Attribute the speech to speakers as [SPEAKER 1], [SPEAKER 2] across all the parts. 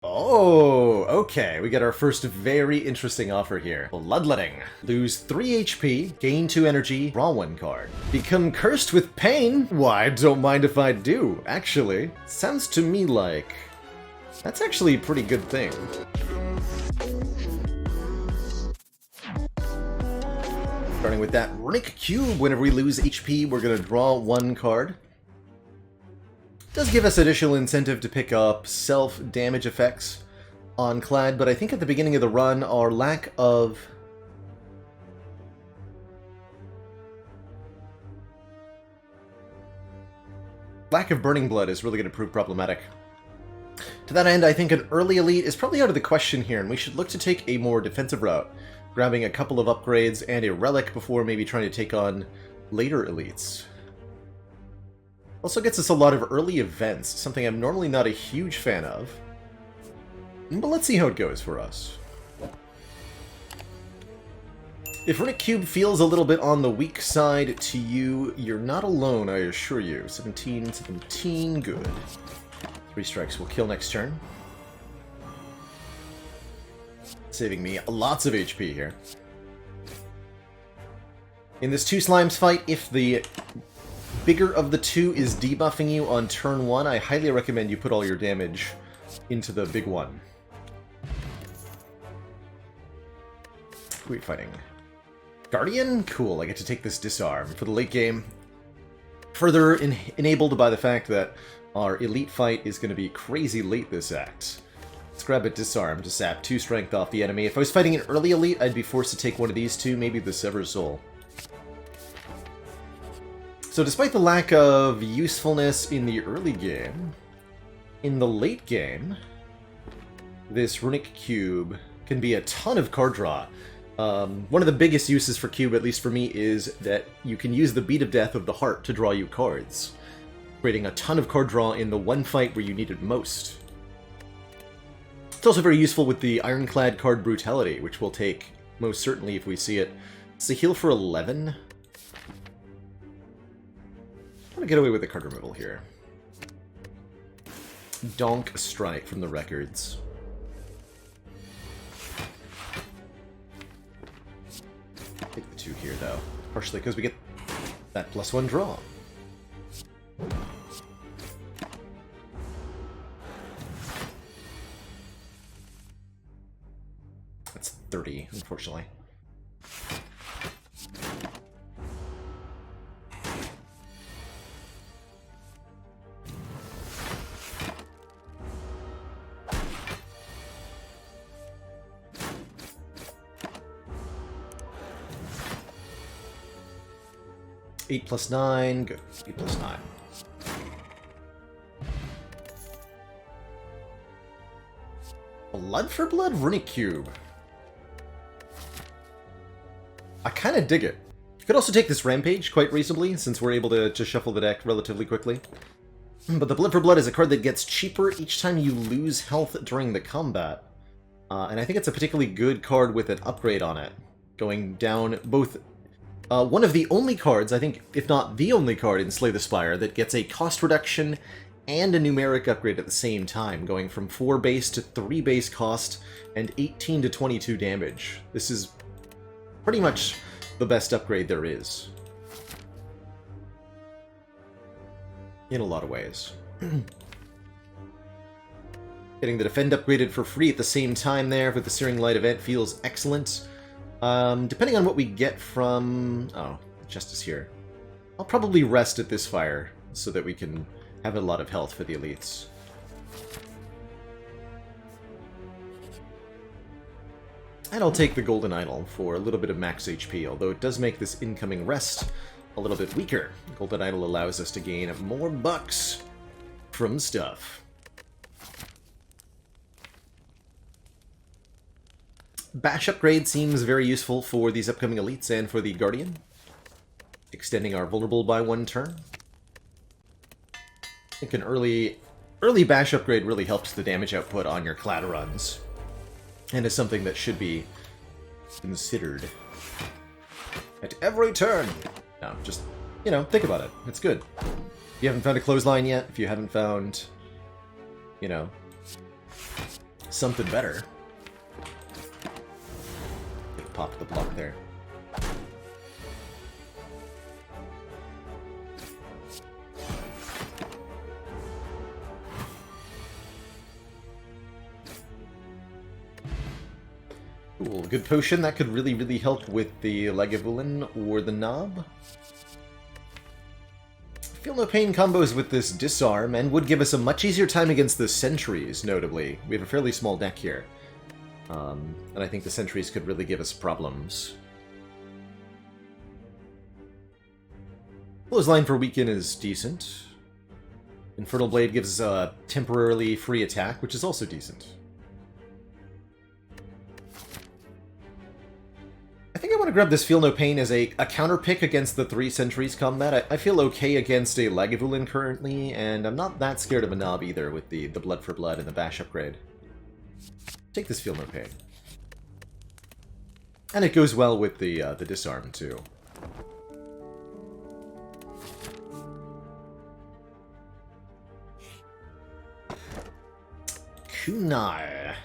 [SPEAKER 1] Oh, okay. We get our first very interesting offer here. Bloodletting. Lose 3 HP, gain 2 energy, draw 1 card. Become cursed with pain? Why, don't mind if I do, actually. Sounds to me like... that's actually a pretty good thing. Starting with that Relic Cube, whenever we lose HP, we're going to draw 1 card. Does give us additional incentive to pick up self-damage effects on Clad, but I think at the beginning of the run, our lack of... Burning Blood is really going to prove problematic. To that end, I think an early elite is probably out of the question here, and we should look to take a more defensive route, grabbing a couple of upgrades and a relic before maybe trying to take on later elites. Also gets us a lot of early events, something I'm normally not a huge fan of. But let's see how it goes for us. If Relic Cube feels a little bit on the weak side to you, you're not alone, I assure you. 17, 17, good. 3 strikes will kill next turn. Saving me lots of HP here. In this 2 slimes fight, if the bigger of the 2 is debuffing you on turn 1, I highly recommend you put all your damage into the big one. Who are we fighting? Guardian? Cool, I get to take this disarm for the late game. Further enabled by the fact that our elite fight is going to be crazy late this act. Let's grab a disarm to sap 2 strength off the enemy. If I was fighting an early elite, I'd be forced to take one of these 2, maybe the Sever Soul. So despite the lack of usefulness in the early game, in the late game, this Runic Cube can be a ton of card draw. One of the biggest uses for Cube, at least for me, is that you can use the Beat of Death of the Heart to draw you cards, creating a ton of card draw in the one fight where you need it most. It's also very useful with the Ironclad card Brutality, which we'll take most certainly if we see it. It's a heal for 11. I'm gonna get away with the card removal here. Donk Strike from the records. Take the 2 here, though. Partially because we get that +1 draw. That's 30, unfortunately. Eight plus 9, good. 8 plus 9. Blood for Blood Runic Cube. I kind of dig it. You could also take this Rampage quite reasonably, since we're able to shuffle the deck relatively quickly. But the Blood for Blood is a card that gets cheaper each time you lose health during the combat. And I think it's a particularly good card with an upgrade on it. Going down both... one of the only cards, I think, if not the only card in Slay the Spire, that gets a cost reduction and a numeric upgrade at the same time, going from 4 base to 3 base cost and 18 to 22 damage. This is pretty much the best upgrade there is. In a lot of ways. Getting the Defend upgraded for free at the same time there with the Searing Light event feels excellent. Depending on what we get from... oh, Justice here. I'll probably rest at this fire, so that we can have a lot of health for the elites. And I'll take the Golden Idol for a little bit of max HP, although it does make this incoming rest a little bit weaker. Golden Idol allows us to gain more bucks from stuff. Bash upgrade seems very useful for these upcoming elites and for the Guardian. Extending our vulnerable by 1 turn. I think an early bash upgrade really helps the damage output on your Clad runs. And is something that should be considered at every turn. No, just, you know, think about it. It's good. If you haven't found a clothesline yet, if you haven't found, you know, something better. Pop the block there. Cool, good potion. That could really, really help with the Lagavulin or the Knob. Feel no pain combos with this disarm and would give us a much easier time against the sentries, notably. We have a fairly small deck here. And I think the sentries could really give us problems. Clothesline for weaken is decent. Infernal Blade gives us a temporarily free attack, which is also decent. I think I want to grab this Feel No Pain as a counter pick against the 3 Sentries combat. I feel okay against a Lagavulin currently, and I'm not that scared of a Knob either with the Blood for Blood and the Bash upgrade. Take this Feel No Pain. And it goes well with the Disarm, too. Kunai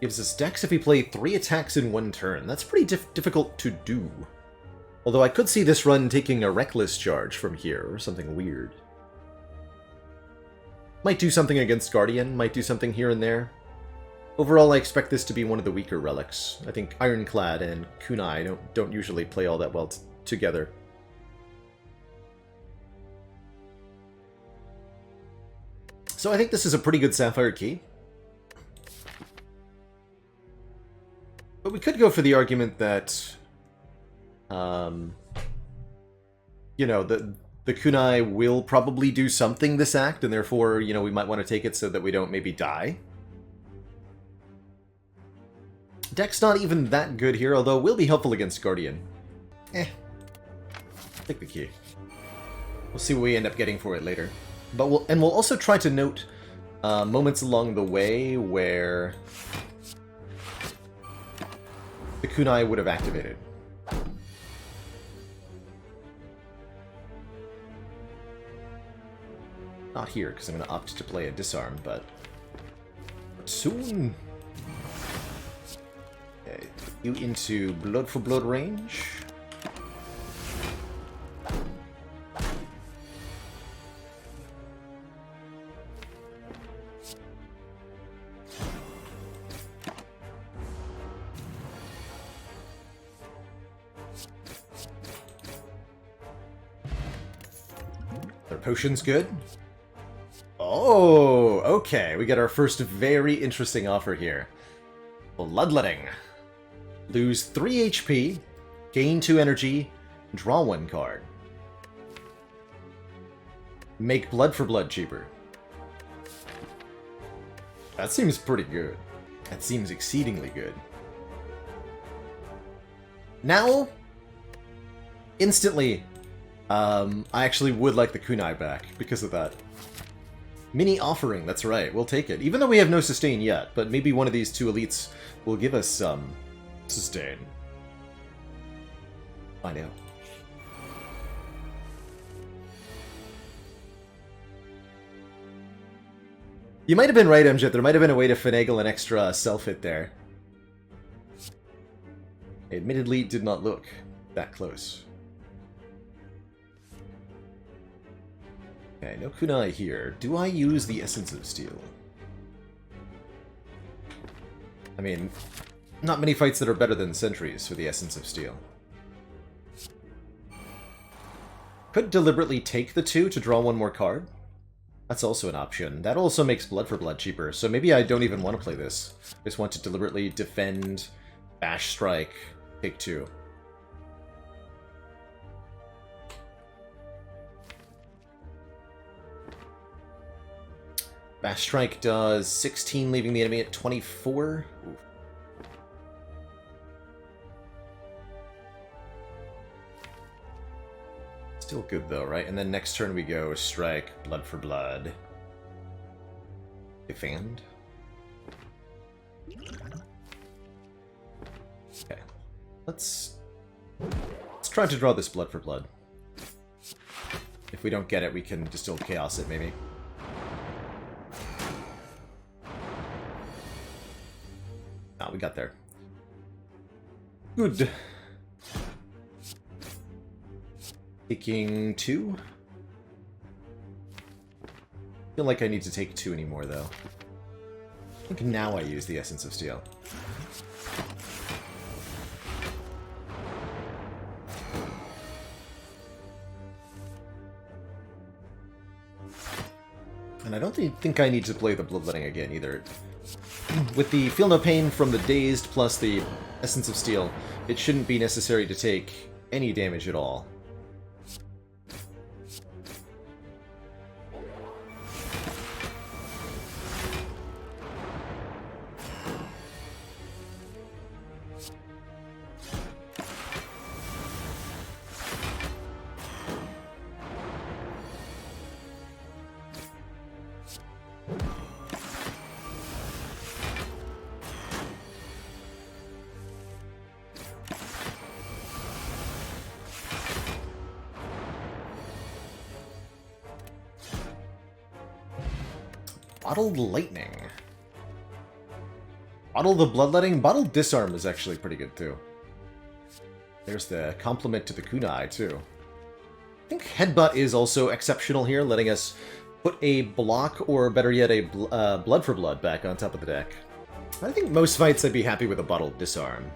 [SPEAKER 1] gives us dex if we play 3 attacks in 1 turn. That's pretty difficult to do. Although I could see this run taking a Reckless charge from here, or something weird. Might do something against Guardian, might do something here and there. Overall, I expect this to be one of the weaker relics. I think Ironclad and Kunai don't usually play all that well together. So I think this is a pretty good Sapphire Key. But we could go for the argument that, you know, the Kunai will probably do something this act, and therefore, you know, we might want to take it so that we don't maybe die. Deck's not even that good here, although will be helpful against Guardian. Take the key. We'll see what we end up getting for it later. But we'll also try to note moments along the way where the Kunai would have activated. Not here, because I'm going to opt to play a Disarm, but soon. Okay, you into Blood for Blood range. Their potion's good. Oh, okay. We get our first very interesting offer here. Bloodletting. Lose 3 HP, gain 2 energy, draw 1 card. Make Blood for Blood cheaper. That seems pretty good. That seems exceedingly good. Now, instantly, I actually would like the Kunai back because of that. Mini offering, that's right, we'll take it. Even though we have no sustain yet, but maybe one of these 2 elites will give us some sustain. Find out. You might have been right, MJ. There might have been a way to finagle an extra self-hit there. I admittedly did not look that close. Okay, no Kunai here. Do I use the Essence of Steel? I mean, not many fights that are better than Sentries for the Essence of Steel. Could deliberately take the 2 to draw 1 more card. That's also an option. That also makes Blood for Blood cheaper, so maybe I don't even want to play this. I just want to deliberately defend, Bash Strike, take 2. Bash Strike does 16, leaving the enemy at 24. Oof. Still good though, right? And then next turn we go Strike, Blood for Blood. Defend. Okay. Let's try to draw this Blood for Blood. If we don't get it, we can Distilled Chaos it, maybe. Ah, we got there. Good. Taking 2. Feel like I need to take 2 anymore, though. I think now I use the Essence of Steel. And I don't think I need to play the Bloodletting again, either. With the Feel No Pain from the Dazed plus the Essence of Steel, it shouldn't be necessary to take any damage at all. Bottled Lightning. Bottle the Bloodletting. Bottled Disarm is actually pretty good, too. There's the compliment to the kunai, too. I think Headbutt is also exceptional here, letting us put a block, or better yet, a Blood for Blood back on top of the deck. I think most fights I'd be happy with a Bottled Disarm.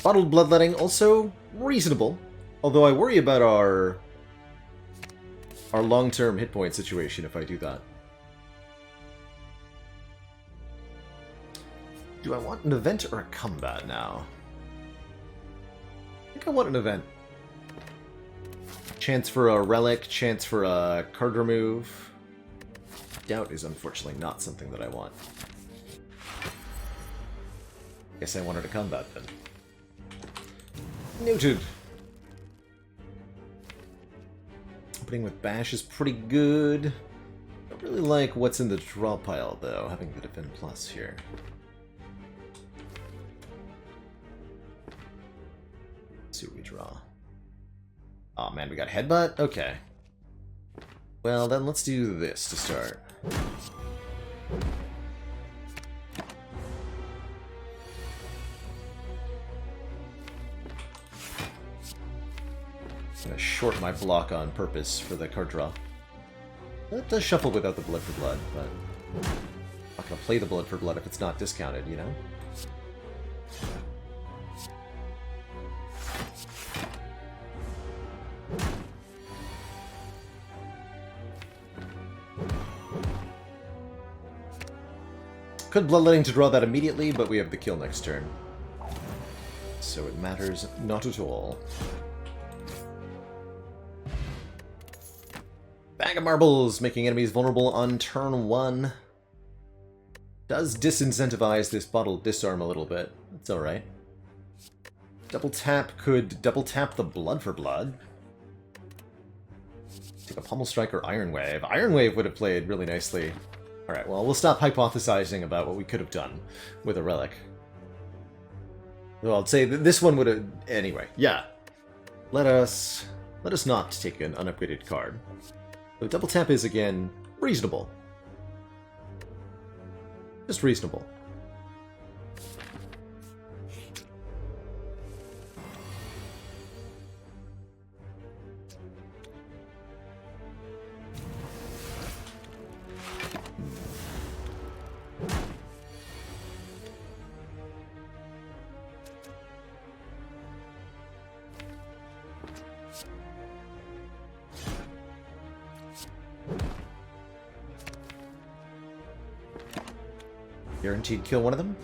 [SPEAKER 1] Bottled Bloodletting, also reasonable, although I worry about our long-term hit point situation if I do that. Do I want an event or a combat now? I think I want an event. Chance for a relic, chance for a card remove. Doubt is unfortunately not something that I want. Guess I wanted a combat then. Noted. Opening with Bash is pretty good. Don't really like what's in the draw pile, though, having the Defend Plus here. Let's see what we draw. Oh man, we got Headbutt? Okay. Well, then let's do this to start. I'm gonna short my block on purpose for the card draw. It does shuffle without the Blood for Blood, but I'm not gonna play the Blood for Blood if it's not discounted, you know? Could Bloodletting to draw that immediately, but we have the kill next turn. So it matters not at all. Bag of Marbles, making enemies vulnerable on turn 1. Does disincentivize this Bottled Disarm a little bit. It's alright. Double tap could double tap the Blood for Blood. Take a Pummel Strike or Iron Wave. Iron Wave would have played really nicely. Alright, well, we'll stop hypothesizing about what we could have done with a relic. Well, I'd say that this one would have... Anyway, yeah. Let us not take an unupgraded card. So double tap is, again, reasonable. Just reasonable. Guaranteed kill one of them.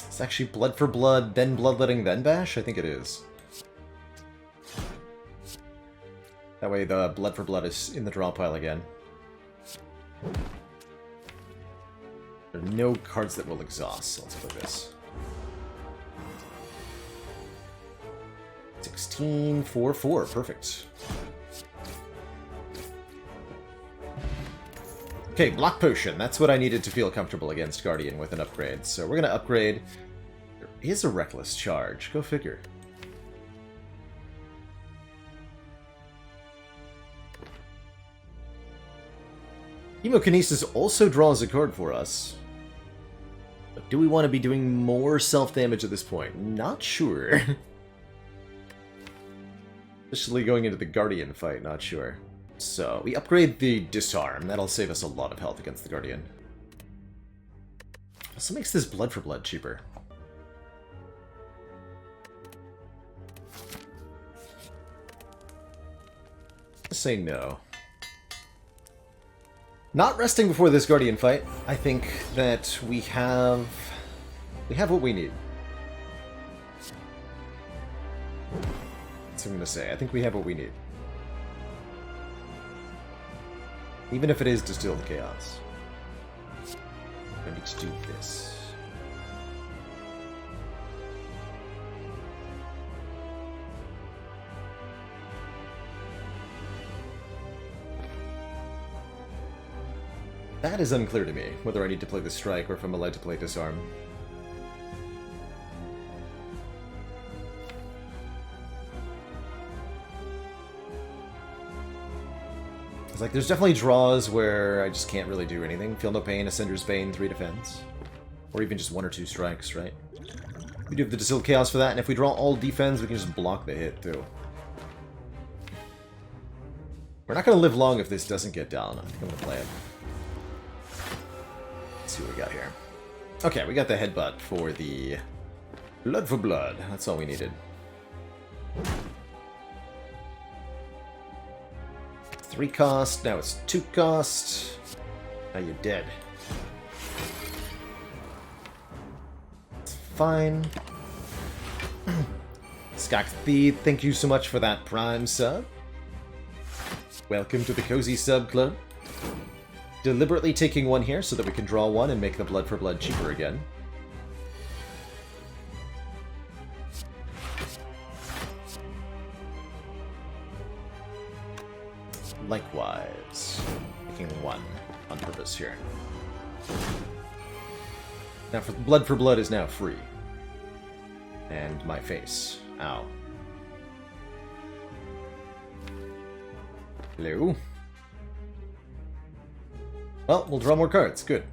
[SPEAKER 1] It's actually Blood for Blood, then Bloodletting, then Bash? I think it is. That way the Blood for Blood is in the draw pile again. There are no cards that will exhaust, so let's play this. 16, 4, 4. Perfect. Okay, Block Potion. That's what I needed to feel comfortable against Guardian with an upgrade. So we're going to upgrade. There is a reckless charge. Go figure. Hemokinesis also draws a card for us. But do we want to be doing more self-damage at this point? Not sure. Especially going into the Guardian fight, not sure. So, we upgrade the Disarm. That'll save us a lot of health against the Guardian. Also makes this Blood for Blood cheaper. Let's say no. Not resting before this Guardian fight. I think that we have what we need. That's what I'm going to say. I think we have what we need. Even if it is Distilled Chaos. I need to do this. That is unclear to me, whether I need to play the Strike or if I'm allowed to play Disarm. It's like, there's definitely draws where I just can't really do anything. Feel No Pain, Ascender's Bane, 3 defense. Or even just 1 or 2 strikes, right? We do have the Distilled Chaos for that, and if we draw all defense, we can just block the hit, too. We're not going to live long if this doesn't get down. I think I'm going to play it. Let's see what we got here. Okay, we got the headbutt for the Blood for Blood. That's all we needed. 3 cost, now it's 2 cost. Now you're dead. It's fine. Skakthi, thank you so much for that Prime sub. Welcome to the Cozy Sub Club. Deliberately taking 1 here so that we can draw 1 and make the Blood for Blood cheaper again. Likewise, taking 1 on purpose here. Now, for Blood is now free. And my face. Ow. Hello? Well, we'll draw more cards. Good.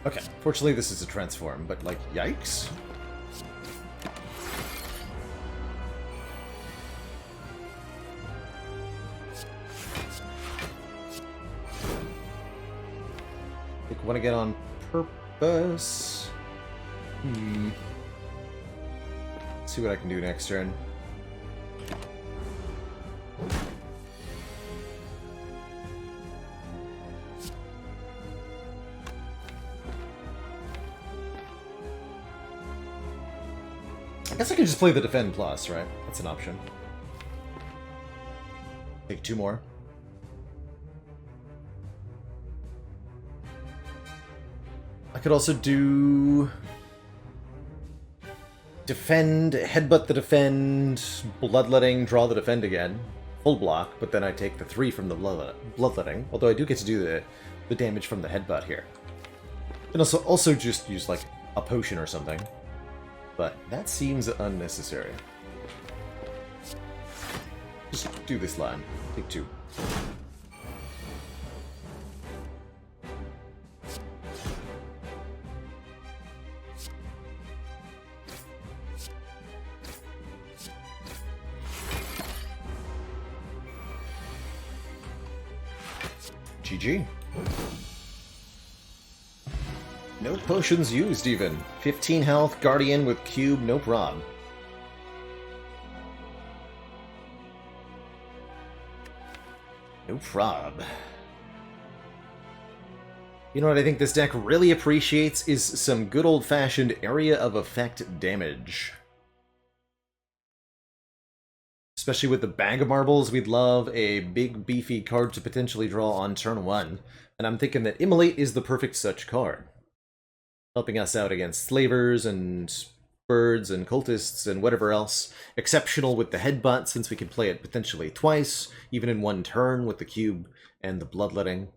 [SPEAKER 1] Okay, fortunately this is a transform, but like, yikes. Pick 1 again on purpose. Let's see what I can do next turn. I guess I can just play the Defend Plus, right? That's an option. Take 2 more. I could also do... Defend, Headbutt the Defend, Bloodletting, draw the Defend again. Full block, but then I take the 3 from the Bloodletting. Although I do get to do the damage from the Headbutt here. And also just use, like, a potion or something. But that seems unnecessary. Just do this line. Take 2. GG. No potions used, even. 15 health, Guardian with Cube, no prob. No prob. You know what I think this deck really appreciates is some good old-fashioned area of effect damage. Especially with the bag of marbles, we'd love a big, beefy card to potentially draw on turn 1. And I'm thinking that Immolate is the perfect such card. Helping us out against slavers and birds and cultists and whatever else. Exceptional with the headbutt, since we can play it potentially twice, even in one turn with the cube and the bloodletting.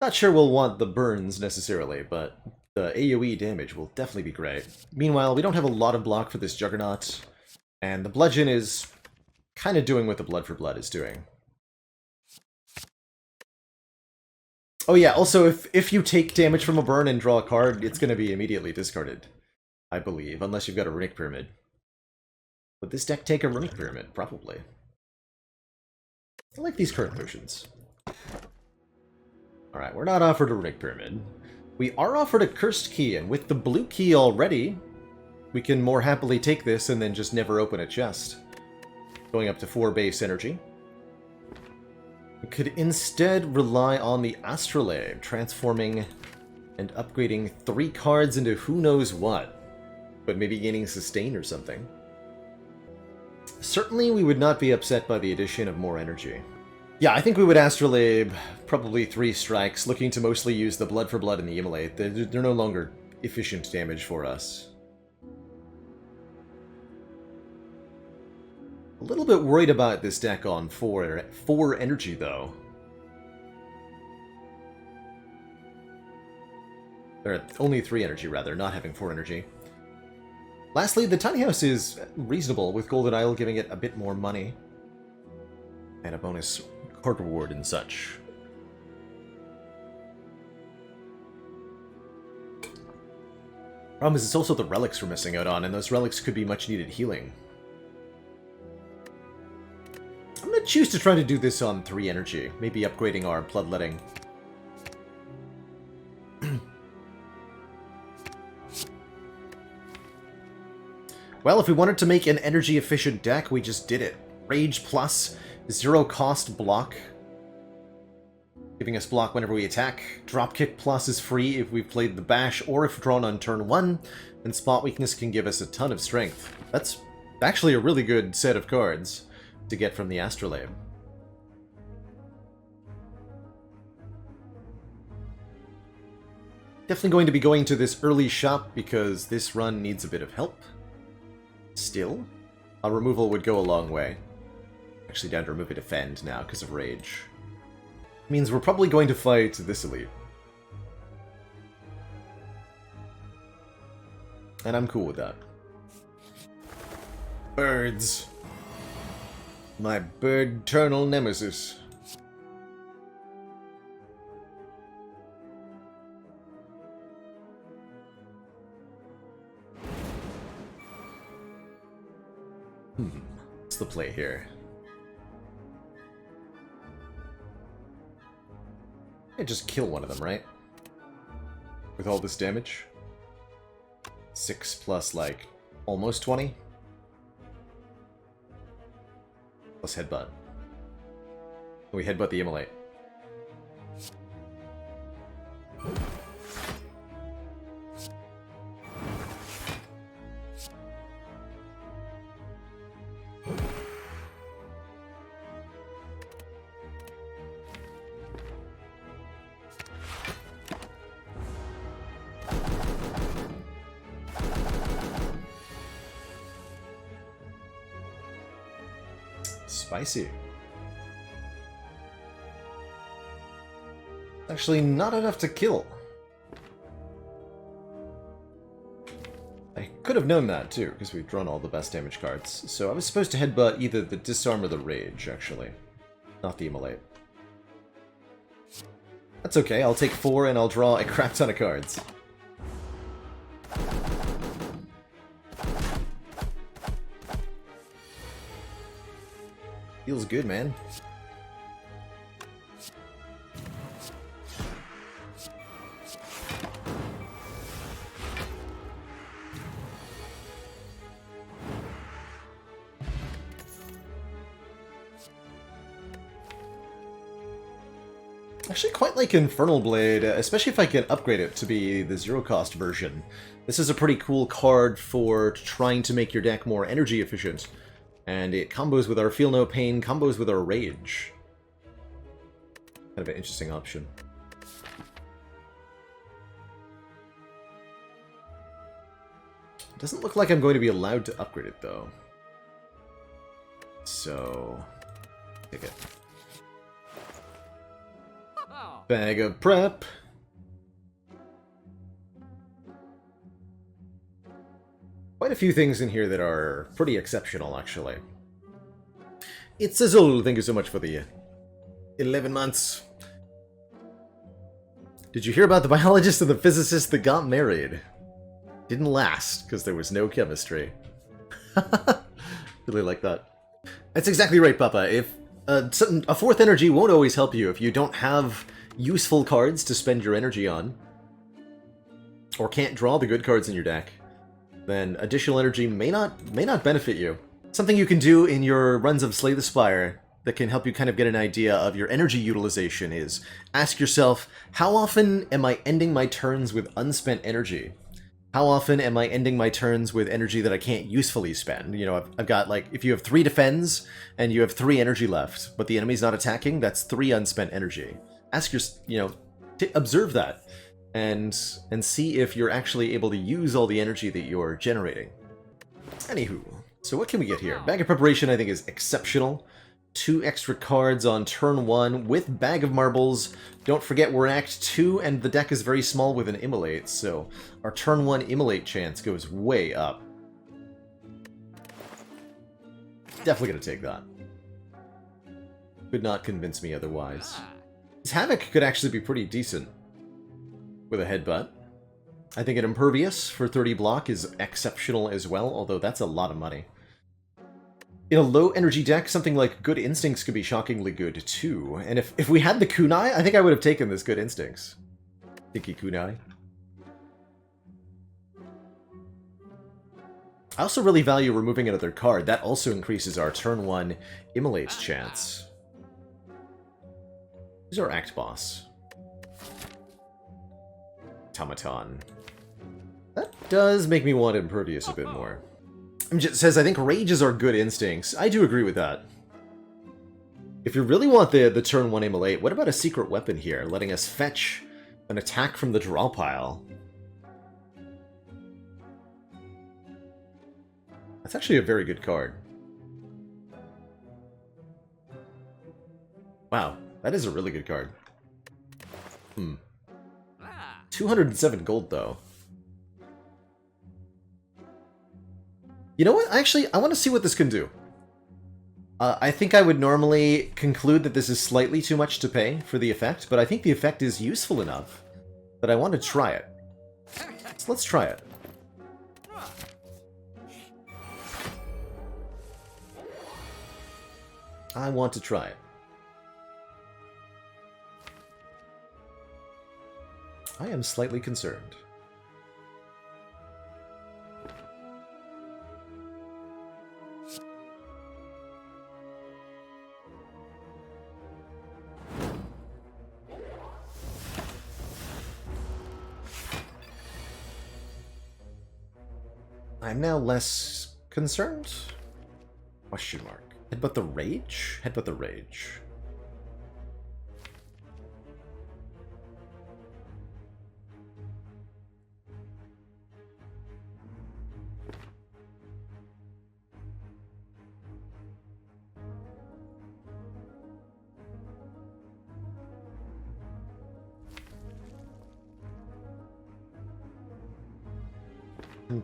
[SPEAKER 1] Not sure we'll want the burns necessarily, but the AoE damage will definitely be great. Meanwhile, we don't have a lot of block for this Juggernaut, and the bludgeon is kind of doing what the Blood for Blood is doing. Oh yeah, also if you take damage from a burn and draw a card, it's going to be immediately discarded, I believe, unless you've got a Runic Pyramid. Would this deck take a Runic Pyramid? Probably. I like these current potions. Alright, we're not offered a Runic Pyramid. We are offered a Cursed Key, and with the blue key already, we can more happily take this and then just never open a chest. Going up to 4 base energy. We could instead rely on the Astrolabe, transforming and upgrading 3 cards into who knows what, but maybe gaining sustain or something. Certainly we would not be upset by the addition of more energy. Yeah, I think we would Astrolabe probably 3 strikes, looking to mostly use the Blood for Blood and the Immolate. They're no longer efficient damage for us. A little bit worried about this deck on 4 energy, though. Or only 3 energy, rather, not having 4 energy. Lastly, the Tiny House is reasonable, with Golden Isle giving it a bit more money. And a bonus card reward and such. Problem is, it's also the relics we're missing out on, and those relics could be much needed healing. I'm going to choose to try to do this on 3 energy, maybe upgrading our bloodletting. Well, if we wanted to make an energy-efficient deck, we just did it. Rage plus, 0 cost block, giving us block whenever we attack. Dropkick plus is free if we've played the bash or if drawn on turn 1, and spot weakness can give us a ton of strength. That's actually a really good set of cards to get from the Astrolabe. Definitely going to be going to this early shop because this run needs a bit of help. Still, a removal would go a long way. Actually down to remove a defend now because of rage. Means we're probably going to fight this elite. And I'm cool with that. Birds. My bird-ternal nemesis. What's the play here? I just kill one of them, right? With all this damage? 6 plus, like, almost 20? Plus headbutt. We headbutt the Immolate. Spicy. Actually, not enough to kill. I could have known that, too, because we've drawn all the best damage cards. So I was supposed to headbutt either the Disarm or the Rage, actually. Not the Immolate. That's okay, I'll take 4 and I'll draw a crap ton of cards. Feels good, man. Actually quite like Infernal Blade, especially if I can upgrade it to be the zero-cost version. This is a pretty cool card for trying to make your deck more energy efficient. And it combos with our Feel No Pain, combos with our Rage. Kind of an interesting option. Doesn't look like I'm going to be allowed to upgrade it, though. So... take it. Bag of prep. Quite a few things in here that are pretty exceptional, actually. It's Azul, thank you so much for the 11 months. Did you hear about the biologist and the physicist that got married? Didn't last, because there was no chemistry. Really like that. That's exactly right, Papa. If a fourth energy won't always help you if you don't have useful cards to spend your energy on, or can't draw the good cards in your deck, then additional energy may not benefit you. Something you can do in your runs of Slay the Spire that can help you kind of get an idea of your energy utilization is ask yourself, how often am I ending my turns with unspent energy? How often am I ending my turns with energy that I can't usefully spend? You know, I've got, like, if you have 3 defends and you have 3 energy left, but the enemy's not attacking, that's 3 unspent energy. Ask your, you know, observe that and see if you're actually able to use all the energy that you're generating. Anywho, so what can we get here? Bag of Preparation, I think, is exceptional. 2 extra cards on turn 1 with Bag of Marbles. Don't forget we're Act 2 and the deck is very small with an Immolate, so our turn 1 Immolate chance goes way up. Definitely gonna take that. Could not convince me otherwise. This Havoc could actually be pretty decent with a Headbutt. I think an Impervious for 30 block is exceptional as well, although that's a lot of money. In a low-energy deck, something like Good Instincts could be shockingly good, too. And if we had the Kunai, I think I would have taken this Good Instincts. Thinky Kunai. I also really value removing another card. That also increases our turn 1 Immolate's chance. Who's our Act Boss? Automaton. That does make me want Impervious a bit more. It says, I think Rage is our Good Instincts. I do agree with that. If you really want the turn 1 Immolate, what about a Secret Weapon here, letting us fetch an attack from the draw pile? That's actually a very good card. Wow, that is a really good card. 207 gold, though. You know what? Actually, I want to see what this can do. I think I would normally conclude that this is slightly too much to pay for the effect, but I think the effect is useful enough that I want to try it. So let's try it. I want to try it. I am slightly concerned. I'm now less concerned? Question mark. Headbutt the Rage? Headbutt the Rage.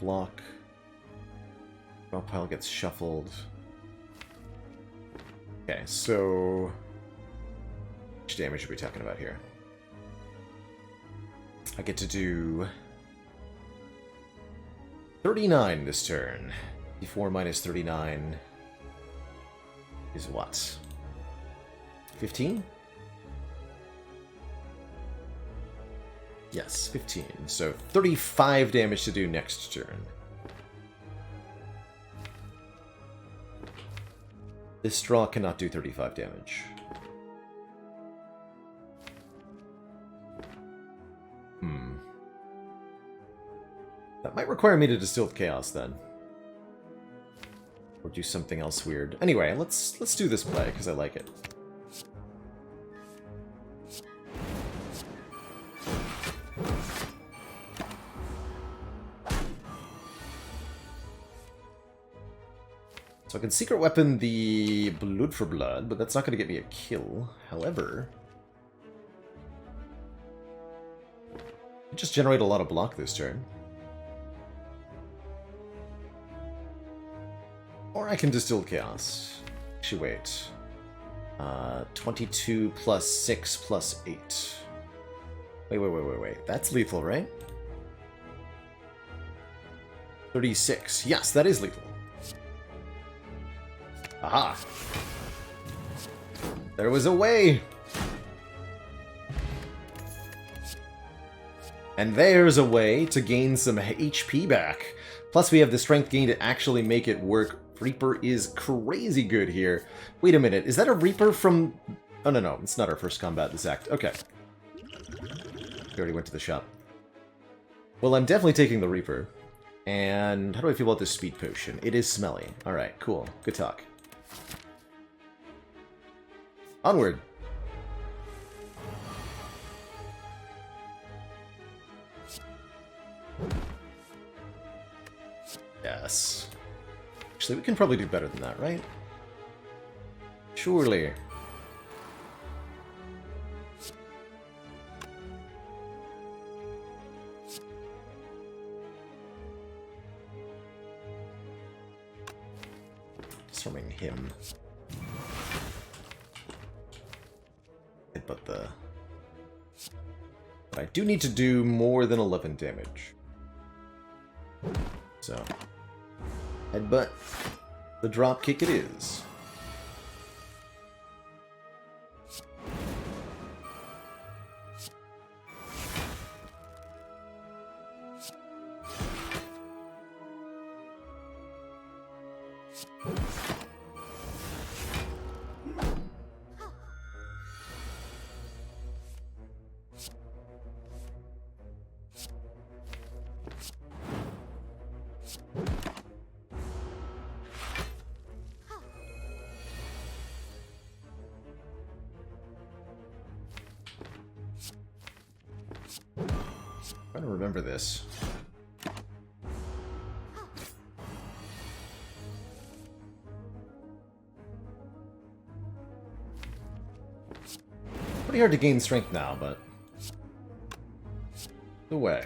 [SPEAKER 1] Block. Draw pile gets shuffled. Okay, so... how much damage are we talking about here? I get to do... 39 this turn. 54 minus 39 is what? 15? Yes, 15. So 35 damage to do next turn. This straw cannot do 35 damage. That might require me to Distilled Chaos, then. Or do something else weird. Anyway, let's do this play, because I like it. So I can secret weapon the Blood for Blood, but that's not going to get me a kill. However, I just generate a lot of block this turn. Or I can Distill Chaos. Actually, wait. 22 plus 6 plus 8. Wait. That's lethal, right? 36. Yes, that is lethal. Aha! There was a way! And there's a way to gain some HP back. Plus we have the strength gain to actually make it work. Reaper is crazy good here. Wait a minute, is that a Reaper from... Oh, no, it's not our first combat this act. Okay. We already went to the shop. Well, I'm definitely taking the Reaper. And how do I feel about this speed potion? It is smelly. Alright, cool. Good talk. Onward! Yes. Actually, we can probably do better than that, right? Surely. Disarming him. But I do need to do more than 11 damage. So, headbutt. The drop kick it is. I'm trying to remember this. Pretty hard to gain strength now, but the way.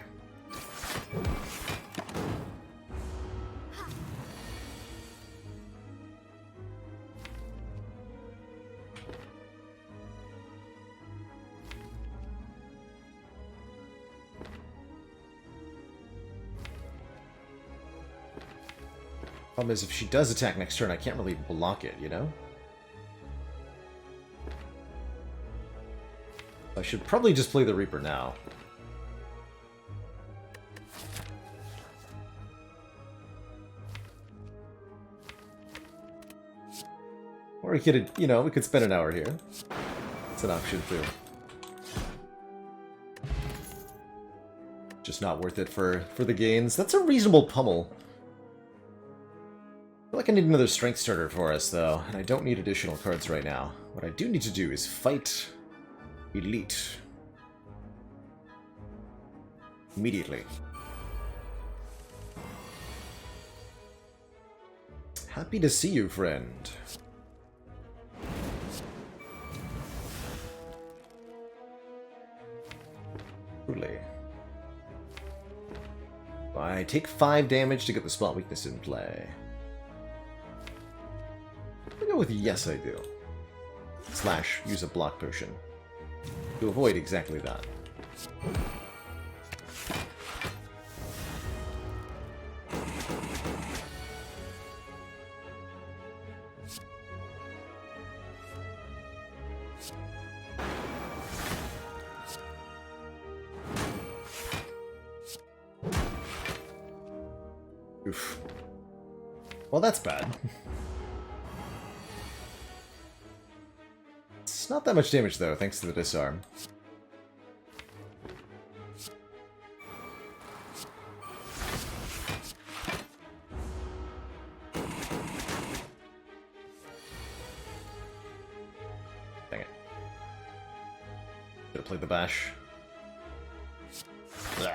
[SPEAKER 1] Problem is, if she does attack next turn, I can't really block it, you know? I should probably just play the Reaper now. Or we could, you know, we could spend an hour here. It's an option too. Just not worth it for the gains. That's a reasonable pummel. I feel like I need another strength starter for us, though, and I don't need additional cards right now. What I do need to do is fight Elite. Immediately. Happy to see you, friend. Truly. I take 5 damage to get the spot weakness in play. I'll go with yes, I do. Slash, use a block potion. To avoid exactly that. Oof. Well, that's bad. It's not that much damage, though, thanks to the disarm. play the bash. Blah.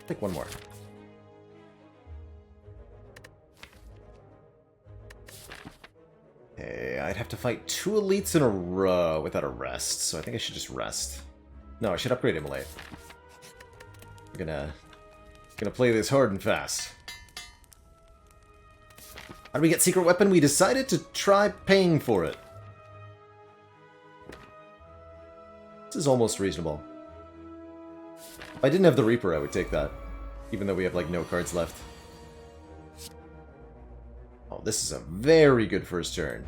[SPEAKER 1] Pick one more. Hey, I'd have to fight 2 elites in a row without a rest, so I think I should just rest. No, I should upgrade Immolate. I'm gonna play this hard and fast. How do we get secret weapon? We decided to try paying for it. This is almost reasonable. If I didn't have the Reaper, I would take that. Even though we have, like, no cards left. Oh, this is a very good first turn.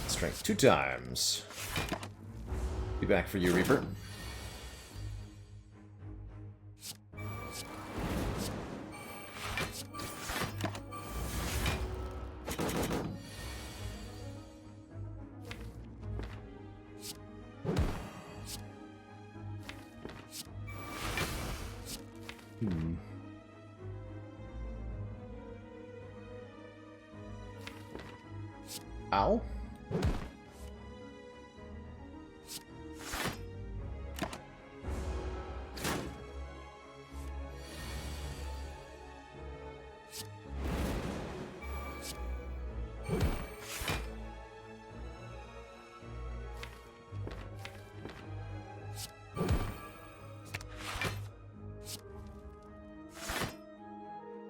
[SPEAKER 1] Strength 2 times. Be back for you, Reaper. Ow.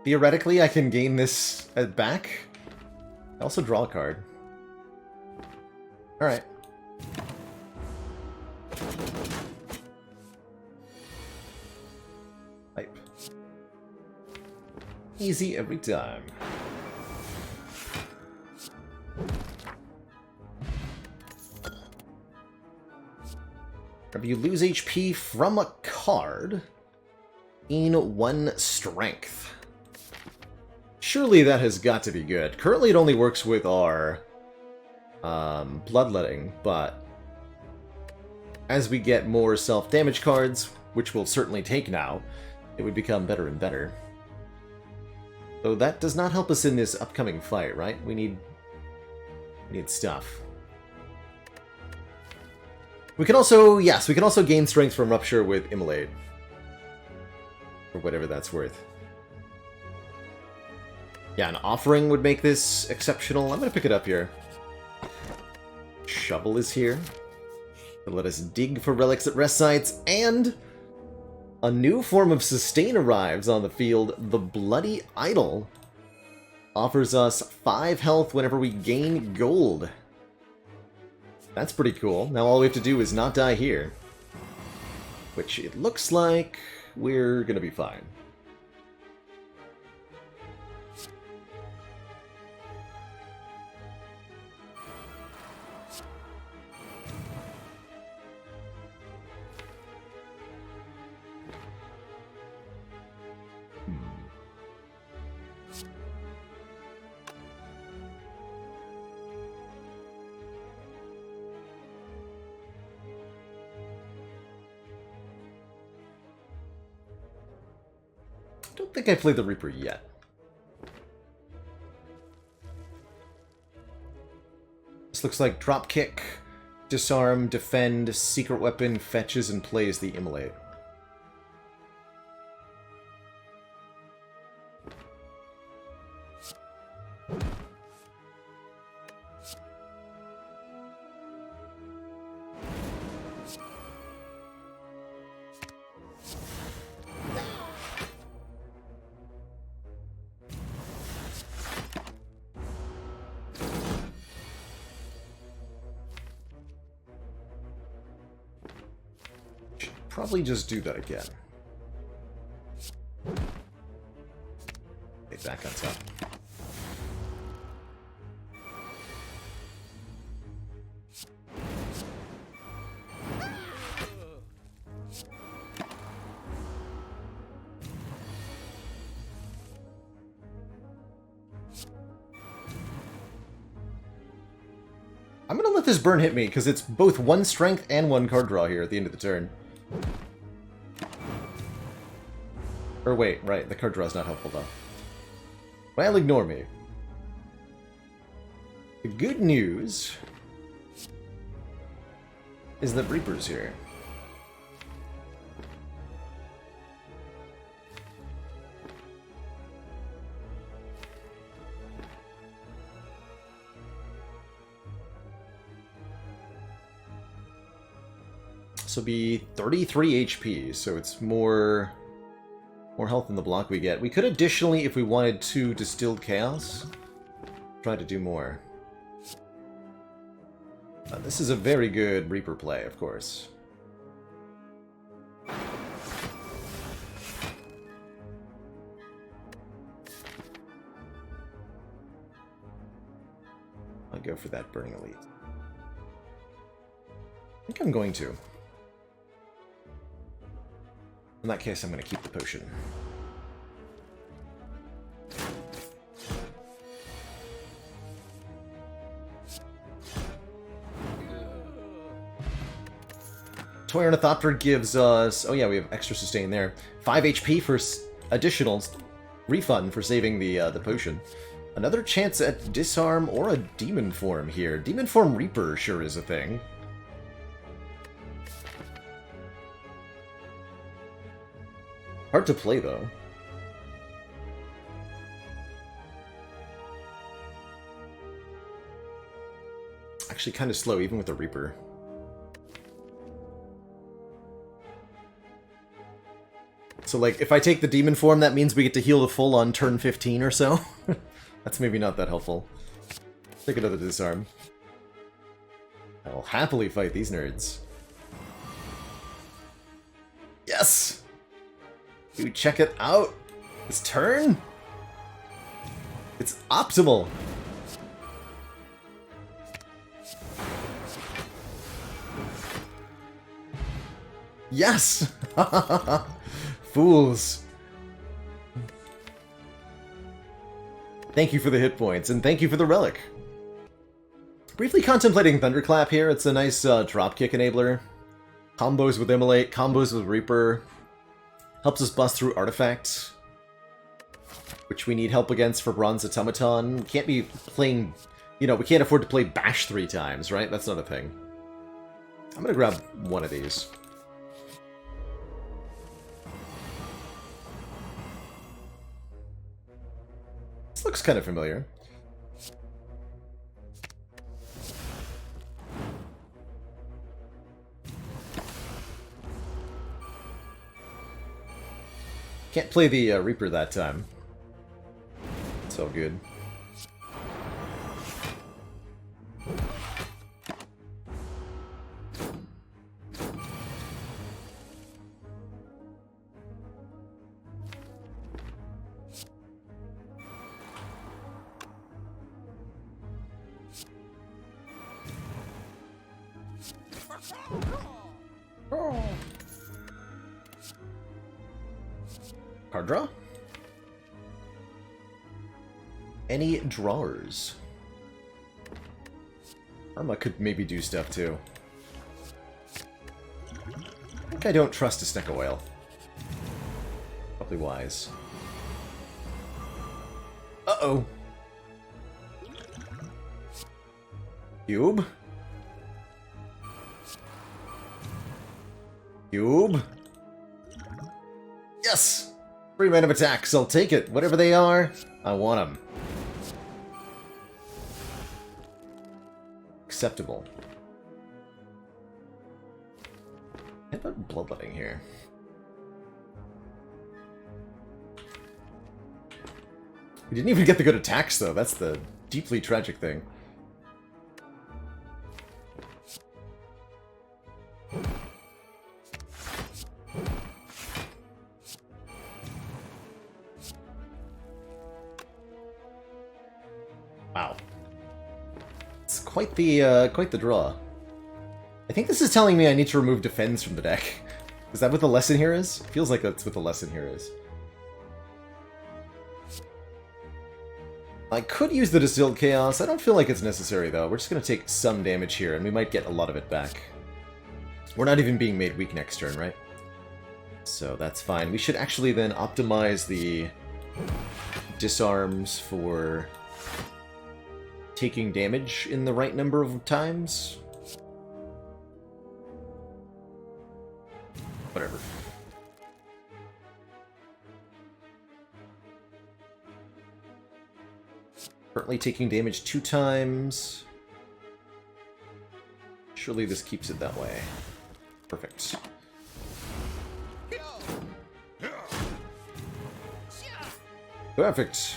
[SPEAKER 1] Theoretically, I can gain this back. I also draw a card. Alright. Hype. Easy every time. If you lose HP from a card, gain 1 strength. Surely that has got to be good. Currently it only works with our bloodletting, but as we get more self-damage cards, which we'll certainly take now, it would become better and better. Though that does not help us in this upcoming fight, right? We need stuff. We can also, yes, we can also gain strength from Rupture with Immolate. Or whatever that's worth. Yeah, an offering would make this exceptional. I'm going to pick it up here. Shovel is here. Let us dig for relics at rest sites, and a new form of sustain arrives on the field. The Bloody Idol offers us 5 health whenever we gain gold. That's pretty cool. Now all we have to do is not die here. Which it looks like we're going to be fine. I don't think I played the Reaper yet. This looks like dropkick, disarm, defend, secret weapon, fetches, and plays the Immolate. Probably just do that again. Okay, back on top. I'm gonna let this burn hit me, because it's both 1 strength and 1 card draw here at the end of the turn. Or wait, right, the card draw is not helpful though. Well, ignore me. The good news is that Reaper's here. This will be 33 HP, so it's more health than the block we get. We could additionally, if we wanted to, Distilled Chaos, try to do more. This is a very good Reaper play, of course. I'll go for that Burning Elite. I think I'm going to. In that case, I'm going to keep the potion. Toy Ornithopter gives us... Oh yeah, we have extra sustain there. 5 HP for additional refund for saving the potion. Another chance at Disarm or a Demon Form here. Demon Form Reaper sure is a thing. Hard to play, though. Actually kind of slow, even with the Reaper. So, like, if I take the Demon Form, that means we get to heal the full on turn 15 or so. That's maybe not that helpful. Take another Disarm. I will happily fight these nerds. Yes! Dude, check it out! This turn? It's optimal! Yes! Fools! Thank you for the hit points, and thank you for the relic. Briefly contemplating Thunderclap here. It's a nice dropkick enabler. Combos with Immolate, combos with Reaper. Helps us bust through artifacts, which we need help against for Bronze Automaton. Can't be playing, you know, we can't afford to play Bash 3 times, right? That's not a thing. I'm gonna grab one of these. This looks kind of familiar. Can't play the Reaper that time. It's all good. Card draw? Any drawers? Arma could maybe do stuff too. I think I don't trust a Snecko Oil. Probably wise. Uh-oh. Cube? Cube? Yes! 3 mana of attacks, I'll take it. Whatever they are, I want them. Acceptable. How about Bloodletting here? We didn't even get the good attacks, though. That's the deeply tragic thing. Wow. It's quite the draw. I think this is telling me I need to remove Defends from the deck. Is that what the lesson here is? Feels like that's what the lesson here is. I could use the Distilled Chaos. I don't feel like it's necessary, though. We're just going to take some damage here, and we might get a lot of it back. We're not even being made weak next turn, right? So that's fine. We should actually then optimize the disarms for taking damage in the right number of times. Whatever. Currently taking damage 2 times. Surely this keeps it that way. Perfect. Perfect.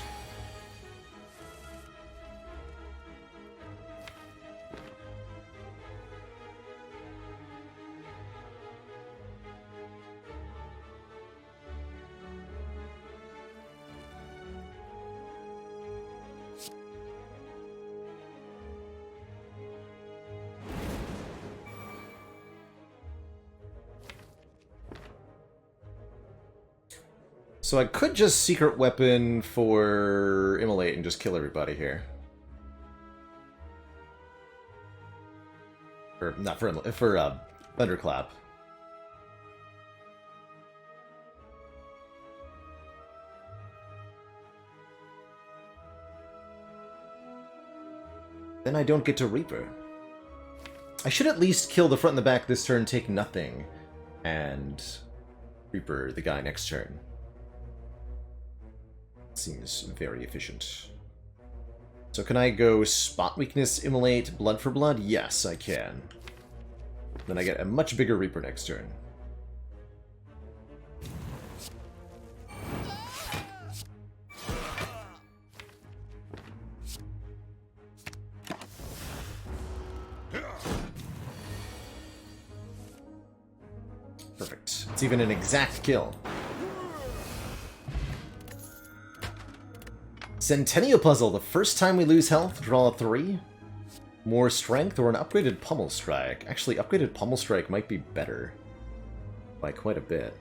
[SPEAKER 1] So I could just Secret Weapon for Immolate and just kill everybody here. Or, not for Immolate, for Thunderclap. Then I don't get to Reaper. I should at least kill the front and the back this turn, take nothing, and Reaper the guy next turn. Seems very efficient. So can I go Spot Weakness, Immolate, Blood for Blood? Yes, I can. Then I get a much bigger Reaper next turn. Perfect. It's even an exact kill. Centennial Puzzle. The first time we lose health, draw 3. More strength or an upgraded Pummel Strike. Actually, upgraded Pummel Strike might be better. By quite a bit.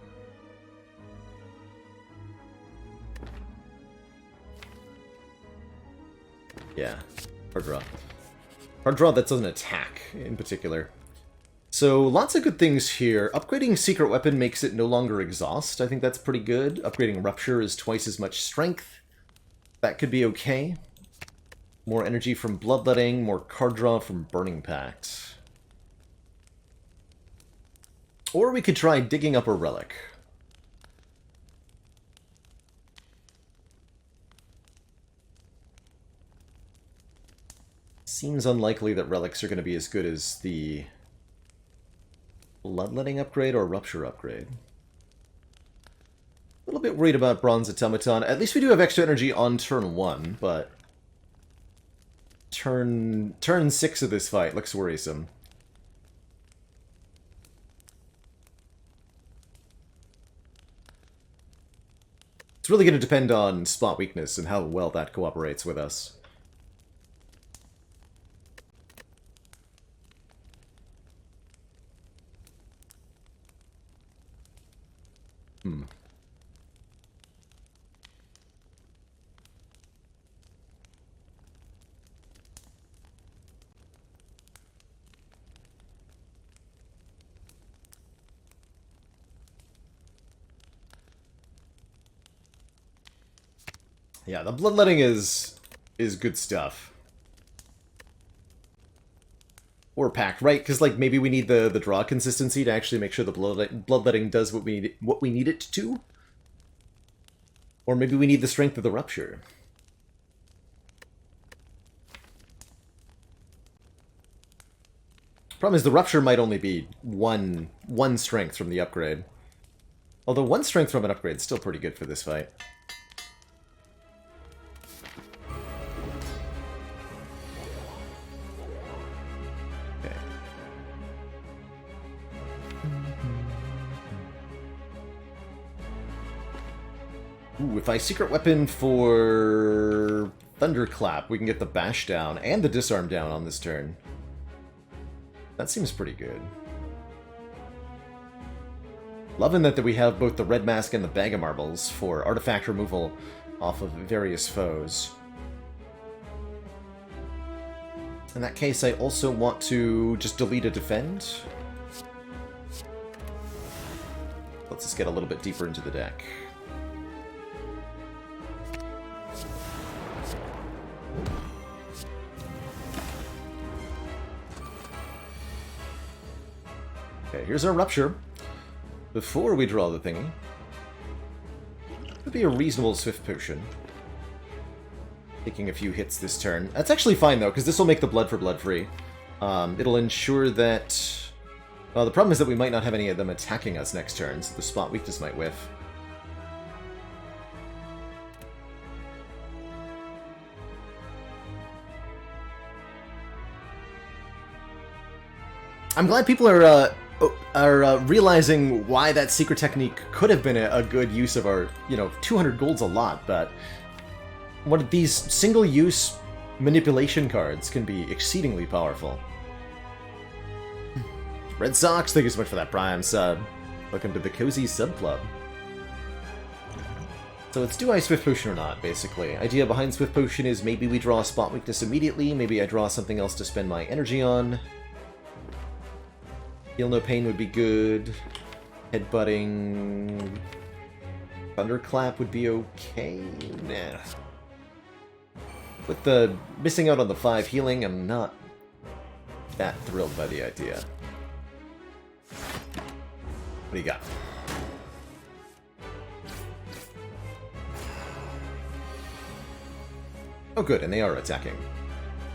[SPEAKER 1] Yeah. Hard draw. Hard draw that doesn't attack, in particular. So, lots of good things here. Upgrading Secret Weapon makes it no longer exhaust. I think that's pretty good. Upgrading Rupture is twice as much strength. That could be okay. More energy from Bloodletting, more card draw from Burning Pact. Or we could try digging up a relic. Seems unlikely that relics are going to be as good as the Bloodletting upgrade or Rupture upgrade. A little bit worried about Bronze Automaton. At least we do have extra energy on turn 1, but turn 6 of this fight looks worrisome. It's really going to depend on Spot Weakness and how well that cooperates with us. Yeah, the Bloodletting is good stuff. Or Pact, right? Because like maybe we need the draw consistency to actually make sure the Bloodletting does what we need it to. Or maybe we need the strength of the Rupture. Problem is the Rupture might only be one strength from the upgrade. Although 1 strength from an upgrade is still pretty good for this fight. Ooh, if I Secret Weapon for Thunderclap, we can get the Bash down and the Disarm down on this turn. That seems pretty good. Loving that we have both the Red Mask and the Bag of Marbles for artifact removal off of various foes. In that case, I also want to just delete a defend. Let's just get a little bit deeper into the deck. Okay, here's our Rupture. Before we draw the thingy, could be a reasonable Swift Potion. Taking a few hits this turn. That's actually fine, though, because this will make the Blood for Blood free. It'll ensure that... Well, the problem is that we might not have any of them attacking us next turn, so the Spot Weakness might whiff. I'm glad people are realizing why that secret technique could have been a good use of our, 200 gold's a lot, but one of these single-use manipulation cards can be exceedingly powerful. Red Sox, thank you so much for that Prime sub. Welcome to the Cozy Sub Club. So it's do I Swift Potion or not, basically. Idea behind Swift Potion is maybe we draw a Spot Weakness immediately, maybe I draw something else to spend my energy on. Heal No Pain would be good. Headbutting... Thunderclap would be okay? Nah. With the missing out on the 5 healing, I'm not that thrilled by the idea. What do you got? Oh good, and they are attacking.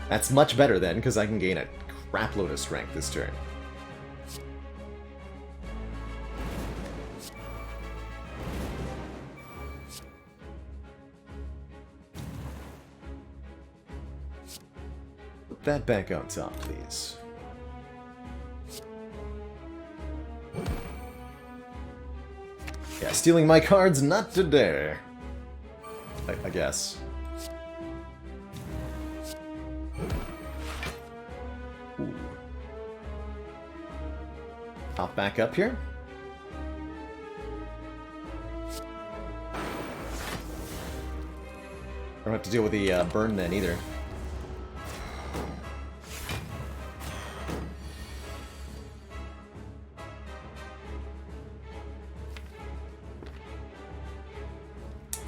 [SPEAKER 1] That's much better then, because I can gain a crapload of strength this turn. Put that back on top, please. Yeah, stealing my cards, not today. I guess. Ooh. Pop back up here. I don't have to deal with the burn then either.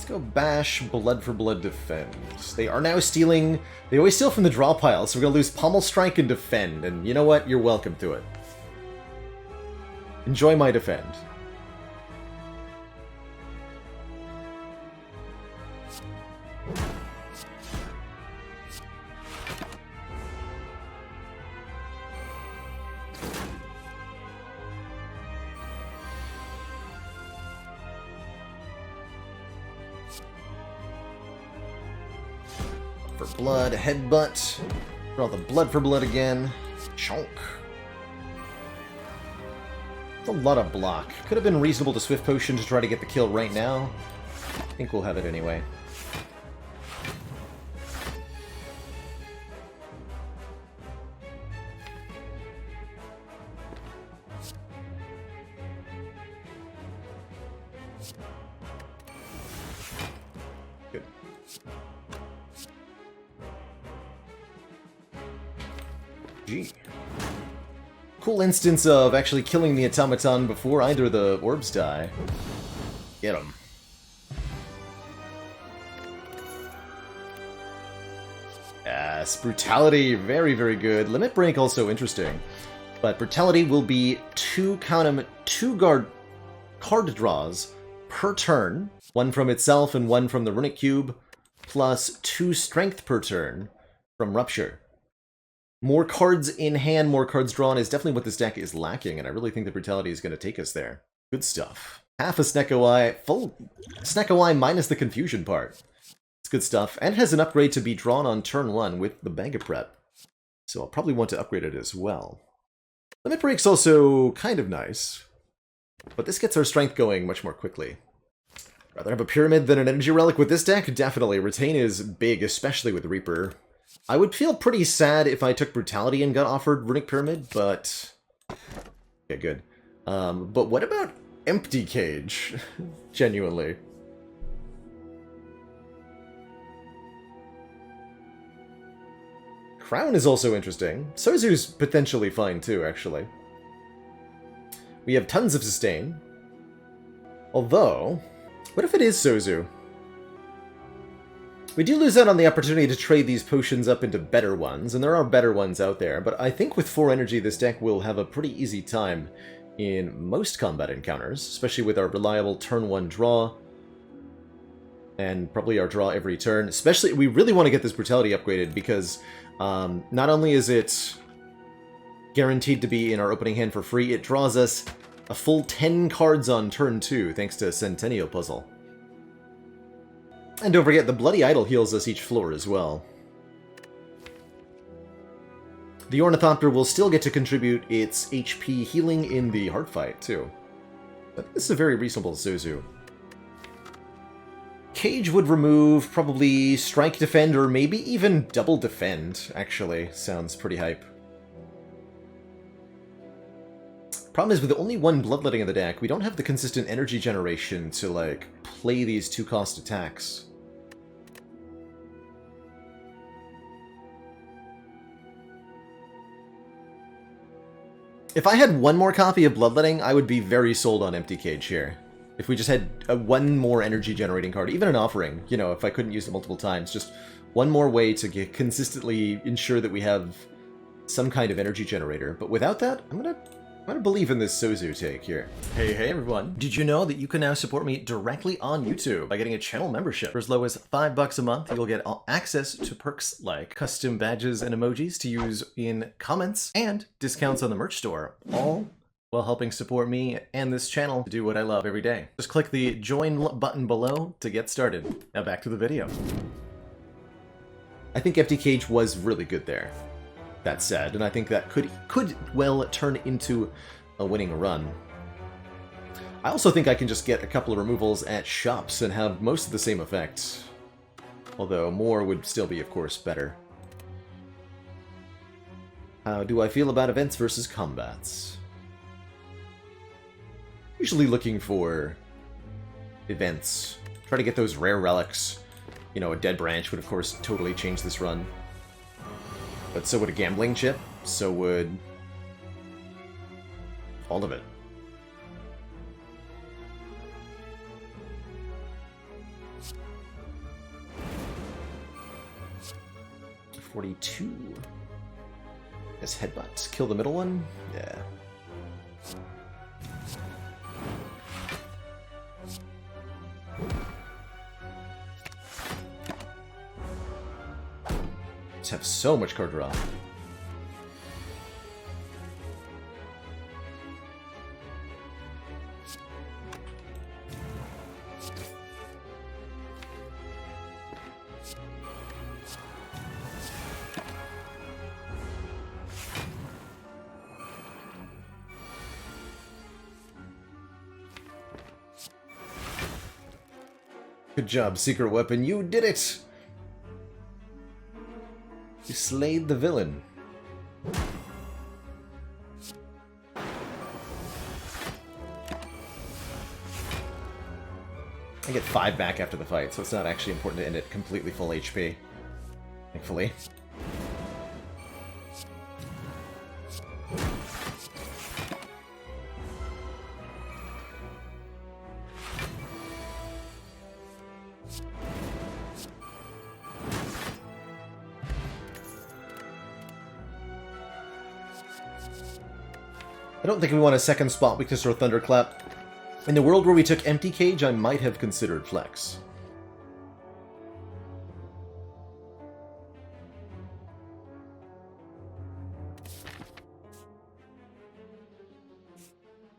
[SPEAKER 1] Go bash, blood for blood, defend. They are now stealing... They always steal from the draw pile, so we're gonna lose Pommel Strike and defend, and you know what? You're welcome to it. Enjoy my defend. Blood, headbutt. Draw the blood for blood again. Chonk. It's a lot of block. Could have been reasonable to Swift Potion to try to get the kill right now. I think we'll have it anyway. Good. Gee. Cool instance of actually killing the Automaton before either of the orbs die. Get him. Yes, Brutality, very, very good. Limit Break also interesting. But Brutality will be two card draws per turn. One from itself and one from the Runic Cube. Plus 2 strength per turn from Rupture. More cards in hand, more cards drawn is definitely what this deck is lacking, and I really think the Brutality is going to take us there. Good stuff. Half a Snecko Eye, full Snecko Eye minus the confusion part. It's good stuff, and it has an upgrade to be drawn on turn 1 with the Mega Prep. So I'll probably want to upgrade it as well. Limit Break's also kind of nice, but this gets our strength going much more quickly. Rather have a Pyramid than an Energy Relic with this deck? Definitely. Retain is big, especially with Reaper. I would feel pretty sad if I took Brutality and got offered Runic Pyramid, but... yeah, good. But what about Empty Cage? Genuinely. Crown is also interesting. Sozu's potentially fine too, actually. We have tons of sustain. Although, what if it is Sozu? We do lose out on the opportunity to trade these potions up into better ones, and there are better ones out there, but I think with 4 energy this deck will have a pretty easy time in most combat encounters, especially with our reliable turn 1 draw, and probably our draw every turn. Especially, we really want to get this Brutality upgraded, because not only is it guaranteed to be in our opening hand for free, it draws us a full 10 cards on turn 2, thanks to Centennial Puzzle. And don't forget, the Bloody Idol heals us each floor as well. The Ornithopter will still get to contribute its HP healing in the hard fight, too. But this is a very reasonable Sozu. Cage would remove probably Strike Defend, or maybe even Double Defend, actually. Sounds pretty hype. Problem is, with only 1 Bloodletting in the deck, we don't have the consistent energy generation to, like, play these 2-cost attacks. If I had 1 more copy of Bloodletting, I would be very sold on Empty Cage here. If we just had 1 more energy generating card, even an Offering, you know, if I couldn't use it multiple times, just 1 more way to consistently ensure that we have some kind of energy generator. But without that, I'm gonna believe in this Sozu take here. Hey everyone. Did you know that you can now support me directly on YouTube by getting a channel membership? For as low as $5 a month, you'll get access to perks like custom badges and emojis to use in comments and discounts on the merch store, all while helping support me and this channel to do what I love every day. Just click the join button below to get started. Now back to the video. I think Empty Cage was really good there. That said, and I think that could well turn into a winning run. I also think I can just get a couple of removals at shops and have most of the same effect. Although more would still be, of course, better. How do I feel about events versus combats? Usually looking for events. Try to get those rare relics. You know, a Dead Branch would, of course, totally change this run. But so would a gambling chip, so would all of it. $42. This headbutt. Kill the middle one? Yeah. Have so much card draw. Good job, Secret Weapon. You did it! You slayed the villain. I get 5 back after the fight, so it's not actually important to end it completely full HP. Thankfully. I don't think we want a second spot weakness or Thunderclap. In the world where we took Empty Cage, I might have considered Flex.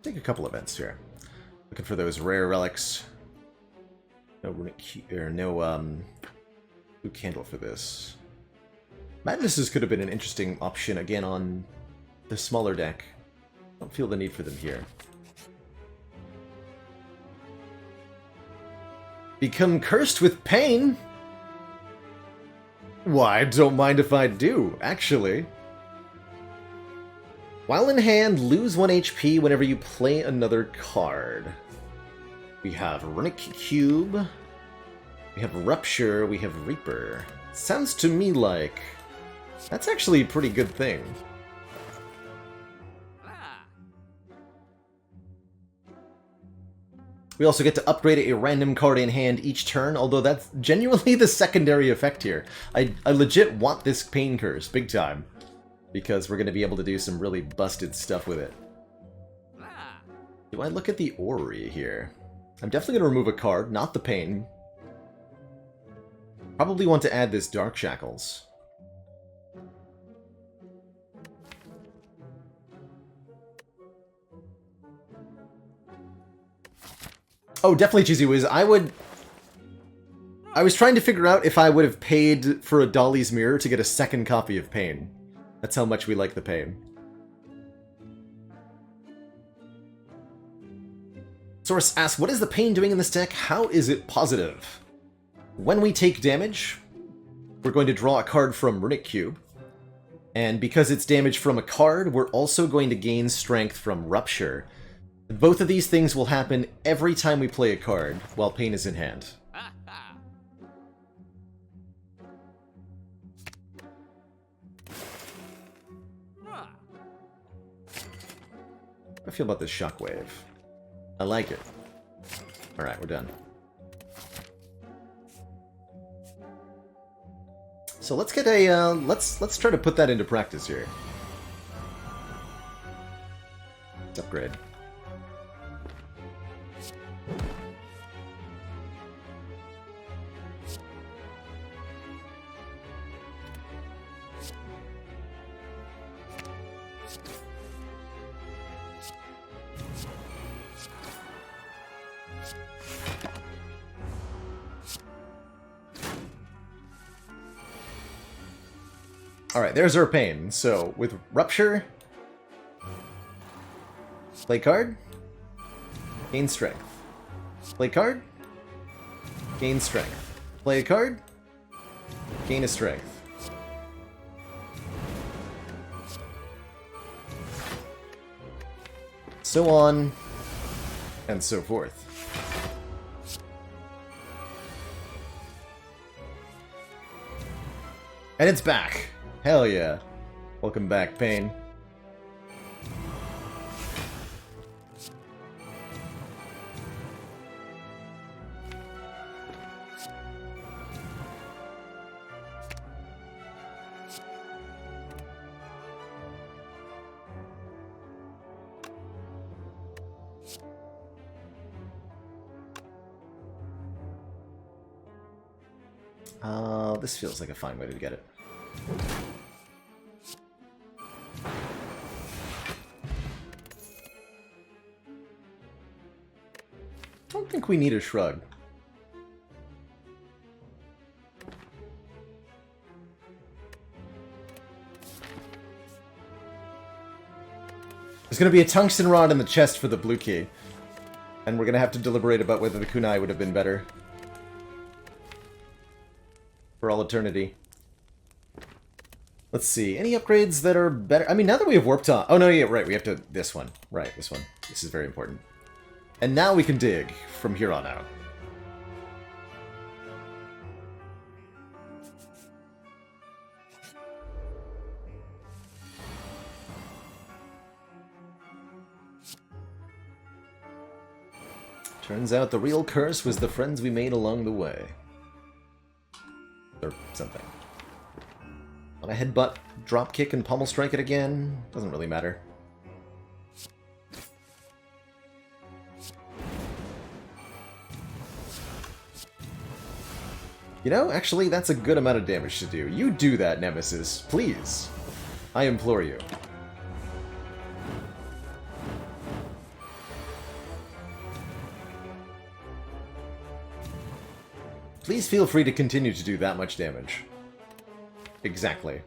[SPEAKER 1] Take a couple events here. Looking for those rare relics. No blue candle for this. Madnesses could have been an interesting option again on the smaller deck. Don't feel the need for them here. Become cursed with pain? Why, don't mind if I do, actually. While in hand, lose 1 HP whenever you play another card. We have Runic Cube, we have Rupture, we have Reaper. Sounds to me like That's actually a pretty good thing. We also get to upgrade a random card in hand each turn, although that's genuinely the secondary effect here. I legit want this Pain Curse, big time, because we're going to be able to do some really busted stuff with it. Do I look at the Orrery here? I'm definitely going to remove a card, not the Pain. Probably want to add this Dark Shackles. Oh, definitely Cheesy Whiz. I was trying to figure out if I would have paid for a Dolly's Mirror to get a second copy of Pain. That's how much we like the Pain. Source asks, what is the Pain doing in this deck? How is it positive? When we take damage, we're going to draw a card from Runic Cube. And because it's damage from a card, we're also going to gain strength from Rupture. Both of these things will happen every time we play a card, while Pain is in hand. How do I feel about this Shockwave? I like it. Alright, we're done. So let's get a, let's try to put that into practice here. Let's upgrade. Alright, there's our Pain. So, with Rupture, play card, gain strength. Play card, gain strength. Play a card, gain a strength. So on, and so forth. And it's back! Hell yeah. Welcome back, Pain. This feels like a fine way to get it. Don't think we need a shrug. There's going to be a tungsten rod in the chest for the blue key. And we're going to have to deliberate about whether the kunai would have been better. For all eternity. Let's see. Any upgrades that are better? I mean, now that we have Warp Tongue... Oh, no, yeah, right. We have to... This one. Right, this one. This is very important. And now we can dig from here on out. Turns out the real curse was the friends we made along the way. Or something. Want to headbutt, drop kick, and pommel strike it again? Doesn't really matter. You know, actually, that's a good amount of damage to do. You do that, Nemesis. Please. I implore you. Please feel free to continue to do that much damage. Exactly.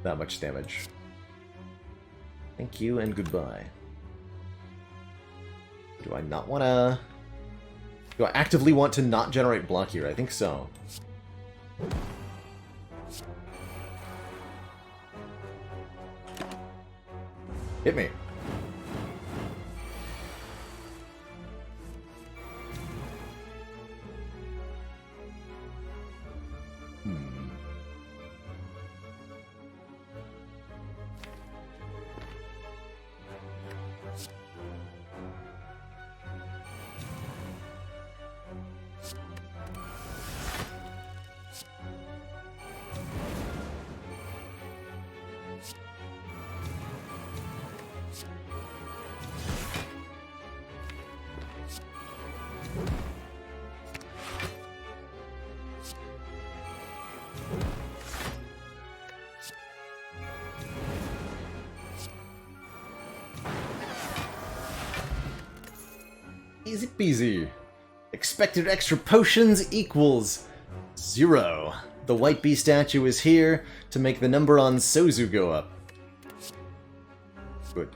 [SPEAKER 1] That much damage. Thank you and goodbye. Do I not want to... Do I actively want to not generate block here? I think so. Hit me. Easy peasy. Expected extra potions equals 0. The white bee statue is here to make the number on Sozu go up. Good.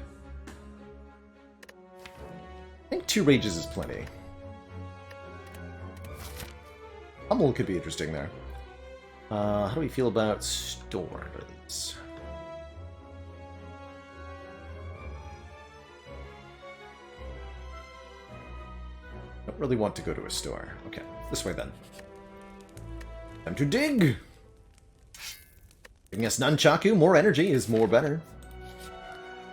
[SPEAKER 1] I think 2 rages is plenty. Hummel could be interesting there. How do we feel about stores? Don't really want to go to a store. Okay, this way then. Time to dig! Giving us nunchaku, more energy is more better.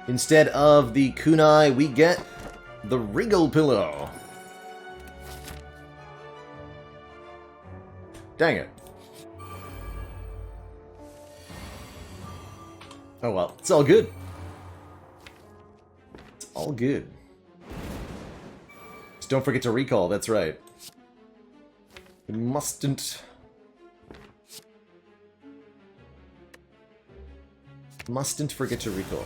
[SPEAKER 1] Instead of the kunai, we get the regal pillow. Dang it. Oh well, it's all good. It's all good. Just don't forget to recall, that's right. We mustn't forget to recall.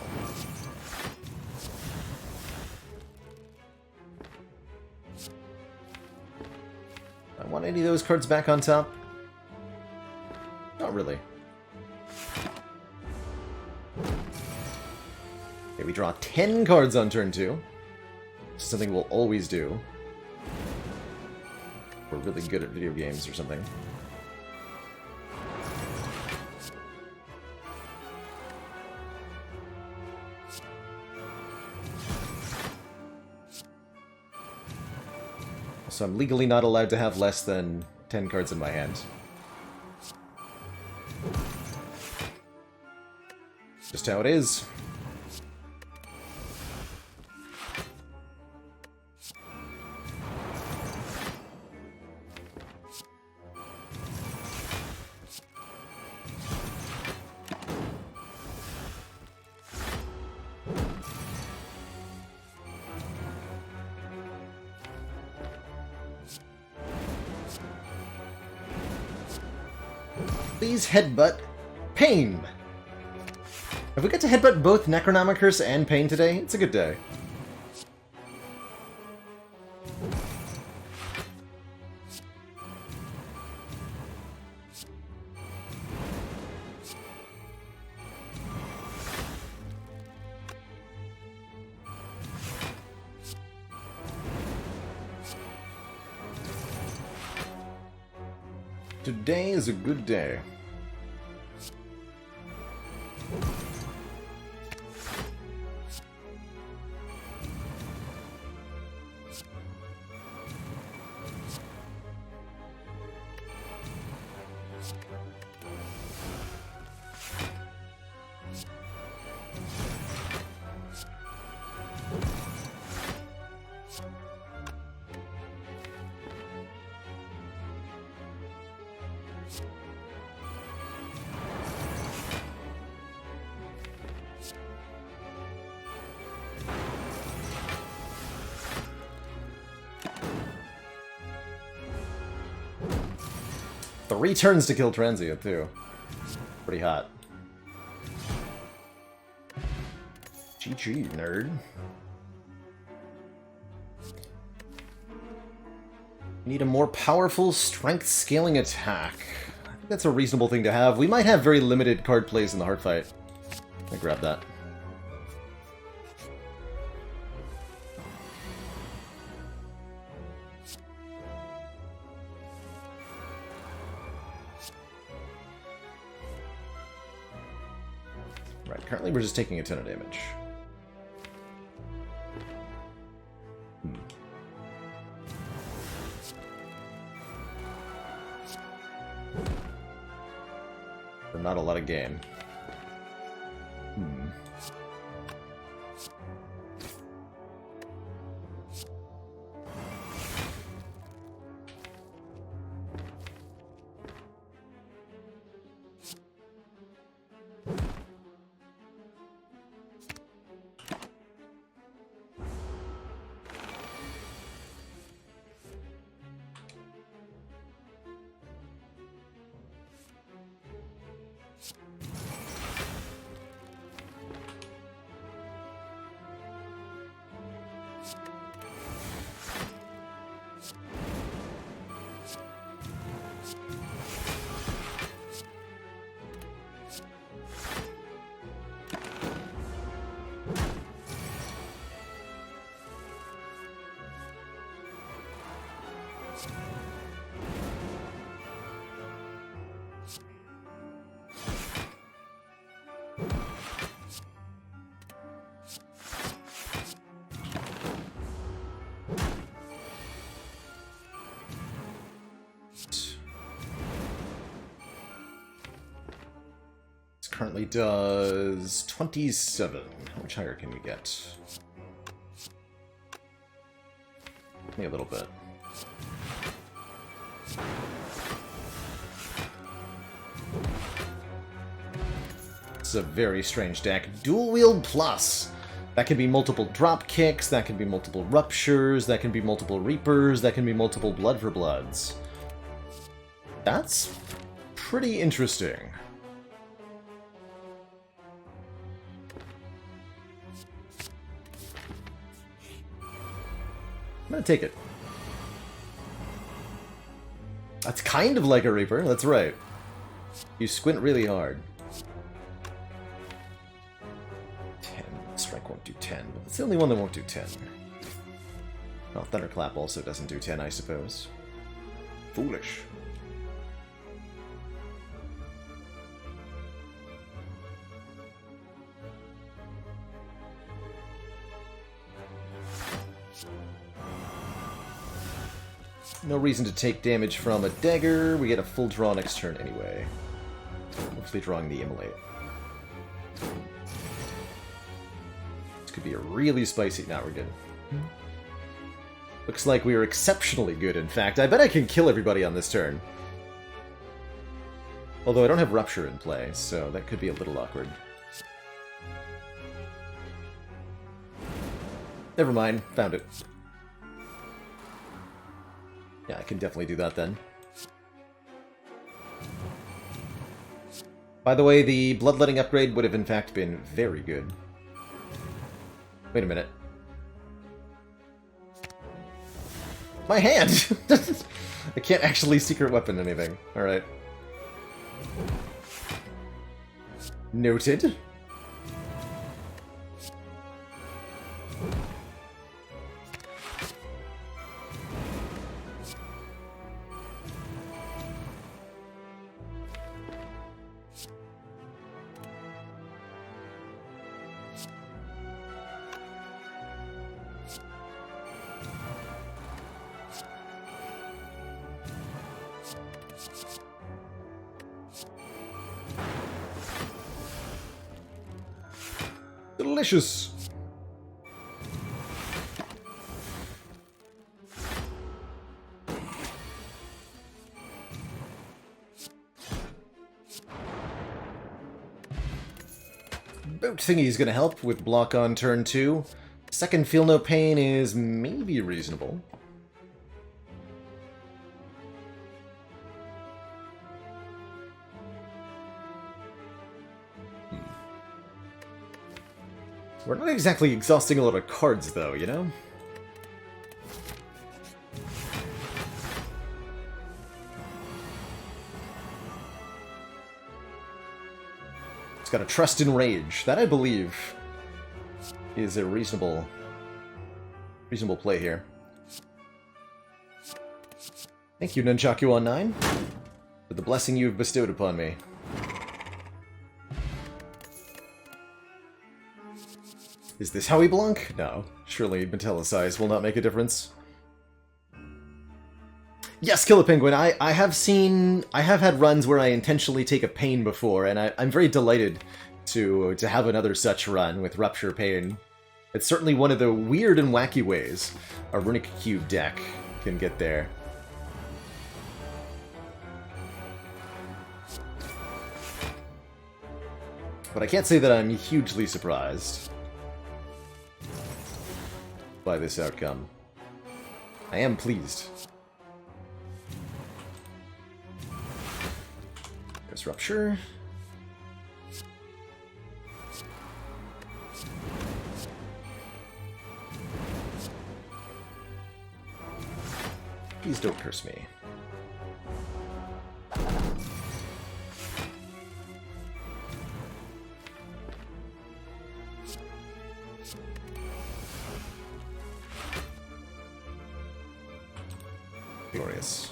[SPEAKER 1] I want any of those cards back on top? Not really. Okay, we draw 10 cards on turn 2. Something we'll always do. We're really good at video games or something. So I'm legally not allowed to have less than 10 cards in my hand. Just how it is. Please headbutt Pain. If we get to headbutt both Necronomicurse and Pain today, it's a good day. Today is a good day. Three turns to kill Transient, too. Pretty hot. GG, nerd. Need a more powerful strength scaling attack. I think that's a reasonable thing to have. We might have very limited card plays in the hard fight. Let me grab that. Currently, we're just taking a ton of damage. But not a lot of gain. currently does 27. How much higher can we get? Maybe a little bit. This is a very strange deck. Dual Wield Plus! That can be multiple drop kicks, that can be multiple ruptures, that can be multiple reapers, that can be multiple blood for bloods. That's pretty interesting. I'm gonna take it. That's kind of like a reaper, that's right. You squint really hard. 10. Strike won't do 10, but it's the only one that won't do 10. Oh, Thunderclap also doesn't do 10, I suppose. Foolish. No reason to take damage from a dagger. We get a full draw next turn anyway. Hopefully drawing the Immolate. This could be a really spicy... Now we're good. Looks like we are exceptionally good, in fact. I bet I can kill everybody on this turn. Although I don't have Rupture in play, so that could be a little awkward. Never mind. Found it. Yeah, I can definitely do that then. By the way, the Bloodletting upgrade would have in fact been very good. Wait a minute. My hand! I can't actually secret weapon anything. Alright. Noted. Delicious! Boat Thingy's gonna help with block on turn 2. Second Feel No Pain is maybe reasonable. We're not exactly exhausting a lot of cards, though, you know? It's got a Trust in Rage. That, I believe, is a reasonable play here. Thank you, Nunchaku on 9, for the blessing you've bestowed upon me. Is this how we blunk? No. Surely Metallicize will not make a difference. Yes, Kill a Penguin. I have had runs where I intentionally take a pain before, and I'm very delighted to have another such run with Rupture Pain. It's certainly one of the weird and wacky ways a Runic Cube deck can get there. But I can't say that I'm hugely surprised by this outcome. I am pleased. There's Rupture. Please don't curse me. Glorious.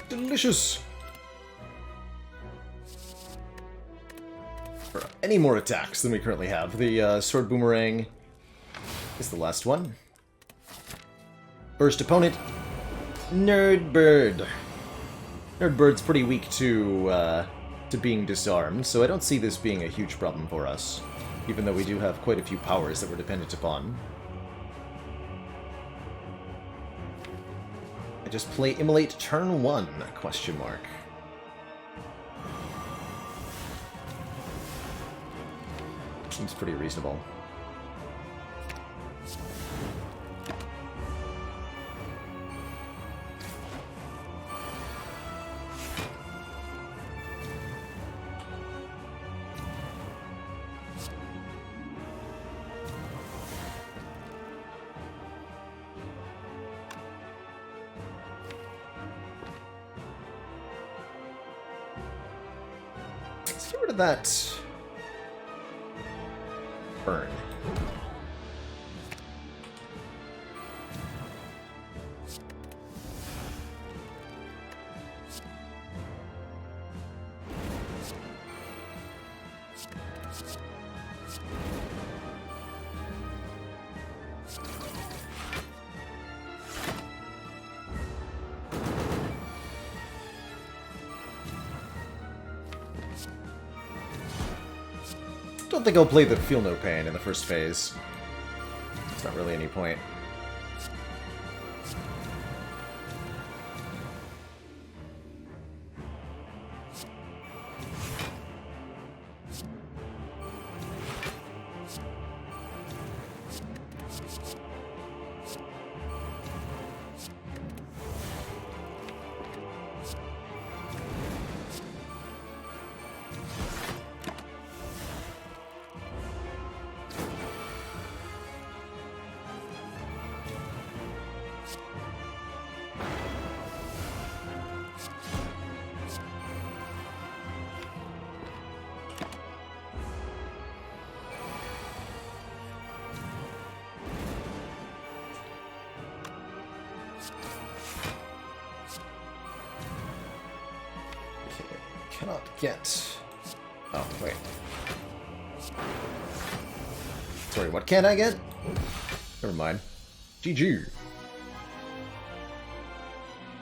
[SPEAKER 1] Delicious! Any more attacks than we currently have. The Sword Boomerang is the last one. First opponent, Nerdbird. Nerdbird's pretty weak to being disarmed, so I don't see this being a huge problem for us, even though we do have quite a few powers that we're dependent upon. I just play Immolate turn 1, question mark. Seems pretty reasonable. Let's get rid of that burn. I don't think I'll play the Feel No Pain in the first phase. There's not really any point. Cannot get... Oh, wait. Sorry, what can't I get? Never mind. GG.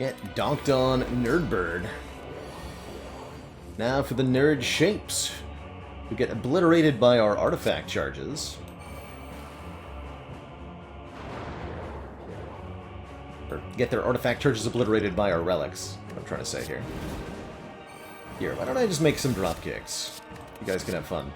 [SPEAKER 1] Get donked on Nerdbird. Now for the nerd shapes. We get obliterated by our artifact charges. Or get their artifact charges obliterated by our relics. What I'm trying to say here. Here, why don't I just make some drop kicks? You guys can have fun.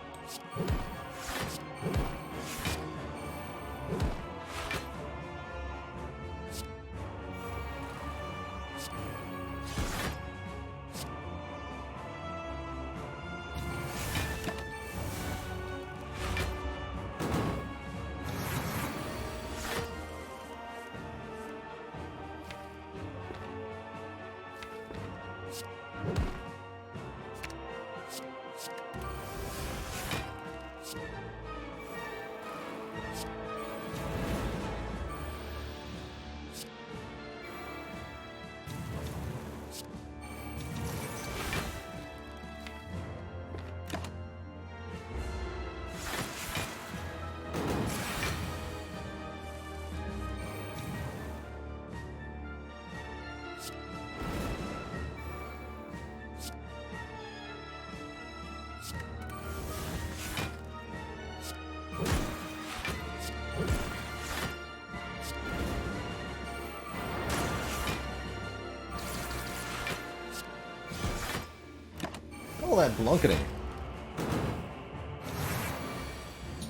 [SPEAKER 1] All that blunketing.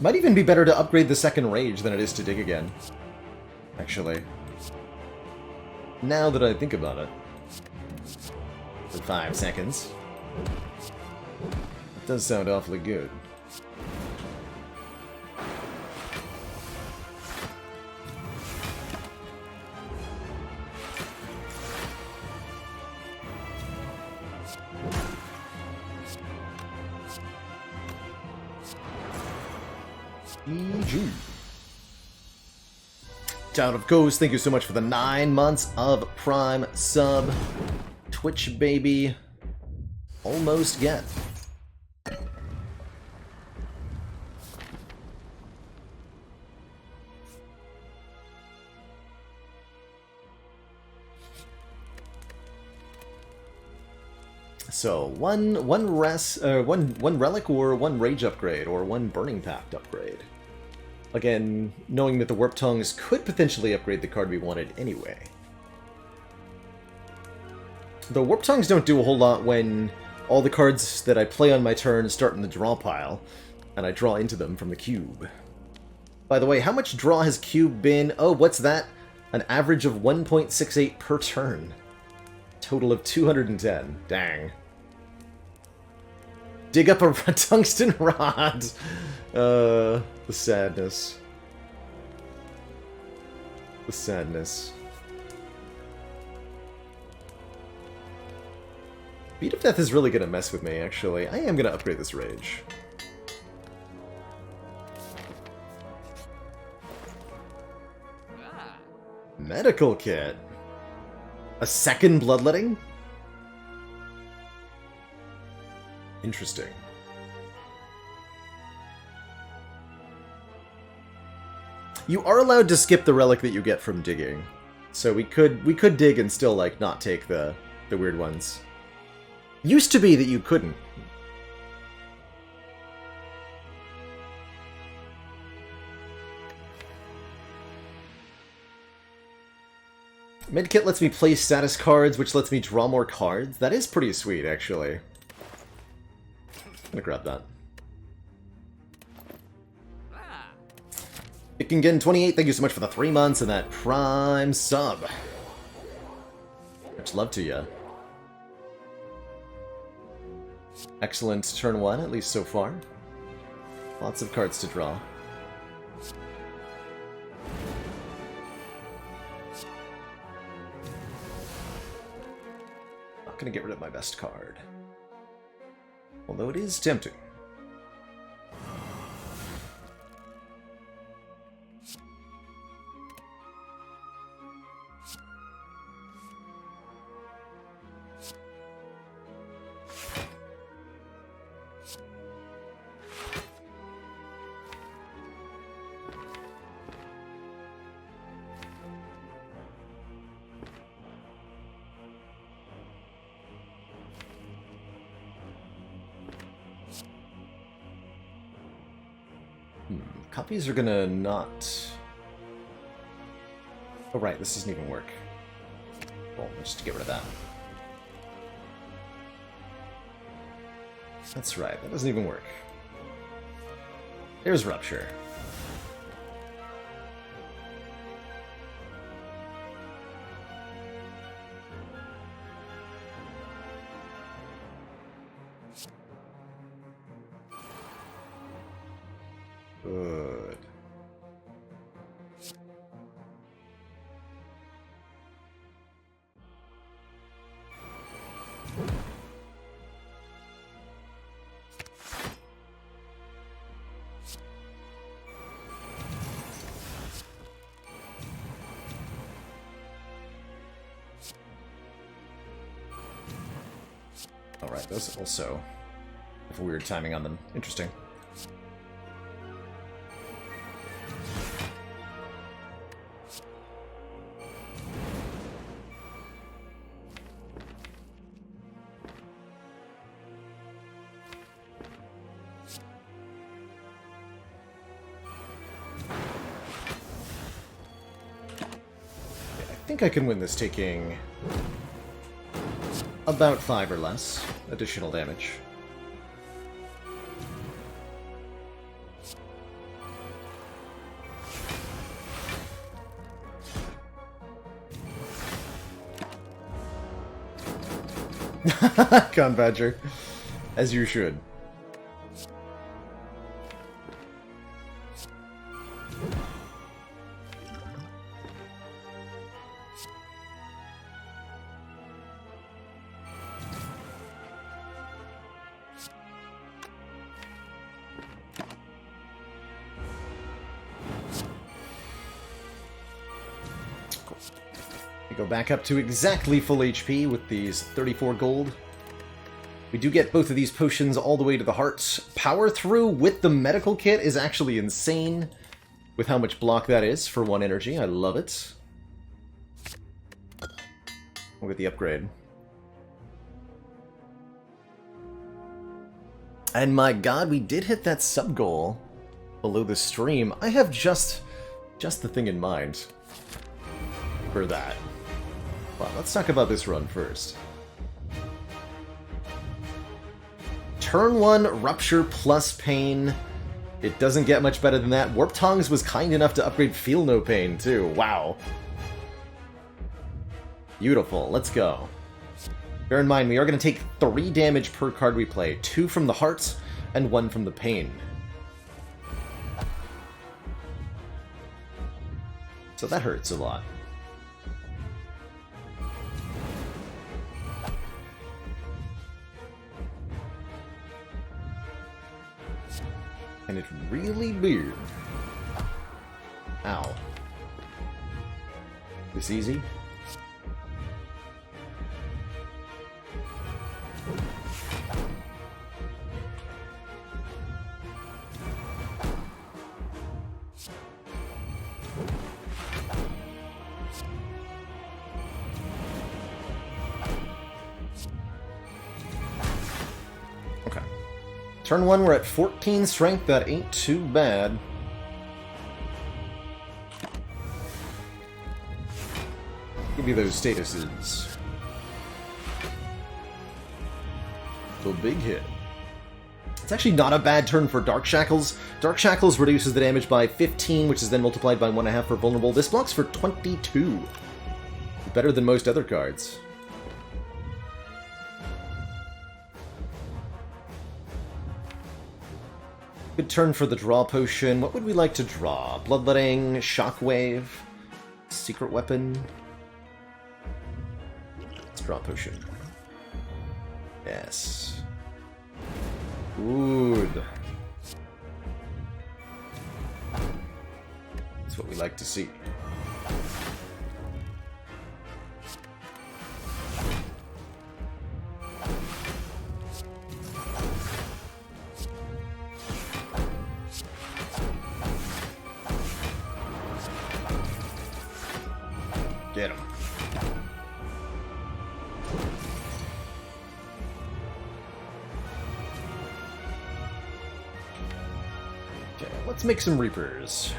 [SPEAKER 1] Might even be better to upgrade the second rage than it is to dig again. Actually. Now that I think about it. For 5 seconds. It does sound awfully good. GG. Child of Ghost, thank you so much for the 9 months of Prime sub. Twitch baby. Almost get. So one relic or one rage upgrade or one burning pact upgrade. Again, knowing that the warp tongues could potentially upgrade the card we wanted anyway. The warp tongues don't do a whole lot when all the cards that I play on my turn start in the draw pile, and I draw into them from the cube. By the way, how much draw has cube been? Oh, what's that? An average of 1.68 per turn. Total of 210. Dang. Dig up a tungsten rod. The sadness. The sadness. Beat of Death is really gonna mess with me, actually. I am gonna upgrade this rage. Medical kit. A second bloodletting? Interesting. You are allowed to skip the relic that you get from digging. So we could dig and still like not take the weird ones. Used to be that you couldn't. Medkit lets me play status cards, which lets me draw more cards. That is pretty sweet, actually. I'm gonna grab that. Ikengen28, thank you so much for the 3 months and that Prime sub. Much love to you. Excellent turn 1, at least so far. Lots of cards to draw. Not gonna get rid of my best card. Although it is tempting. Copies are gonna not... Oh right, this doesn't even work. Well, just to get rid of that. That's right, that doesn't even work. There's Rupture. Good. Alright, those also have weird timing on them. Interesting. I think I can win this taking about 5 or less additional damage. Con Badger. As you should. We go back up to exactly full HP with these 34 gold. We do get both of these potions all the way to the hearts. Power through with the medical kit is actually insane with how much block that is for 1 energy. I love it. We'll get the upgrade. And my god, we did hit that sub goal below the stream. I have just the thing in mind for that. Well, let's talk about this run first. Turn 1, Rupture plus Pain. It doesn't get much better than that. Warp Tongs was kind enough to upgrade Feel No Pain, too. Wow. Beautiful. Let's go. Bear in mind, we are going to take 3 damage per card we play. 2 from the hearts and 1 from the pain. So that hurts a lot. And it's really weird. Ow. This easy? Turn 1, we're at 14 strength. That ain't too bad. Give me those statuses. The big hit. It's actually not a bad turn for Dark Shackles. Dark Shackles reduces the damage by 15, which is then multiplied by 1.5 for vulnerable. This blocks for 22. Better than most other cards. Good turn for the draw potion. What would we like to draw? Bloodletting, Shockwave, Secret Weapon. Let's draw potion. Yes. Good. That's what we like to see. Get him. Okay, let's make some Reapers.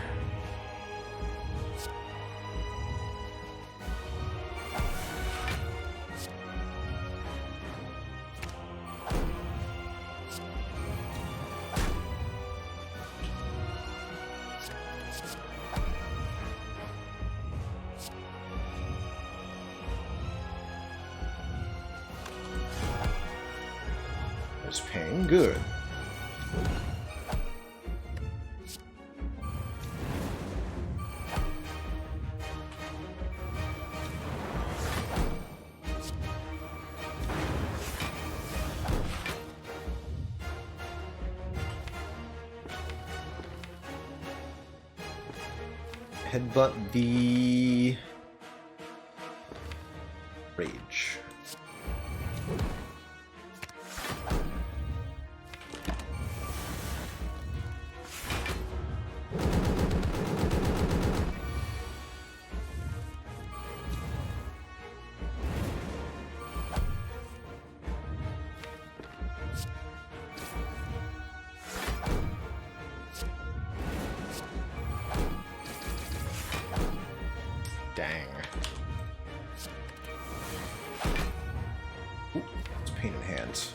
[SPEAKER 1] Pain, good. Headbutt the Rage. Dang. Ooh, it's a pain in the hands.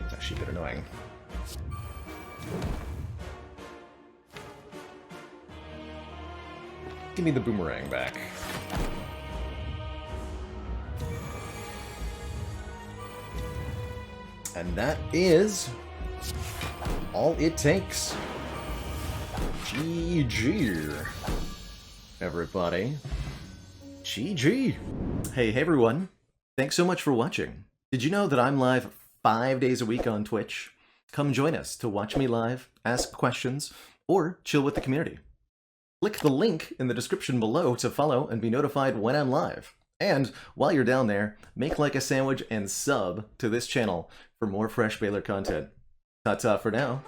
[SPEAKER 1] It's actually a bit annoying. Give me the boomerang back. And that is all it takes. GG, everybody. GG. Hey everyone. Thanks so much for watching. Did you know that I'm live 5 days a week on Twitch? Come join us to watch me live, ask questions, or chill with the community. Click the link in the description below to follow and be notified when I'm live. And while you're down there, make like a sandwich and sub to this channel for more fresh Baylor content. Ta-ta for now.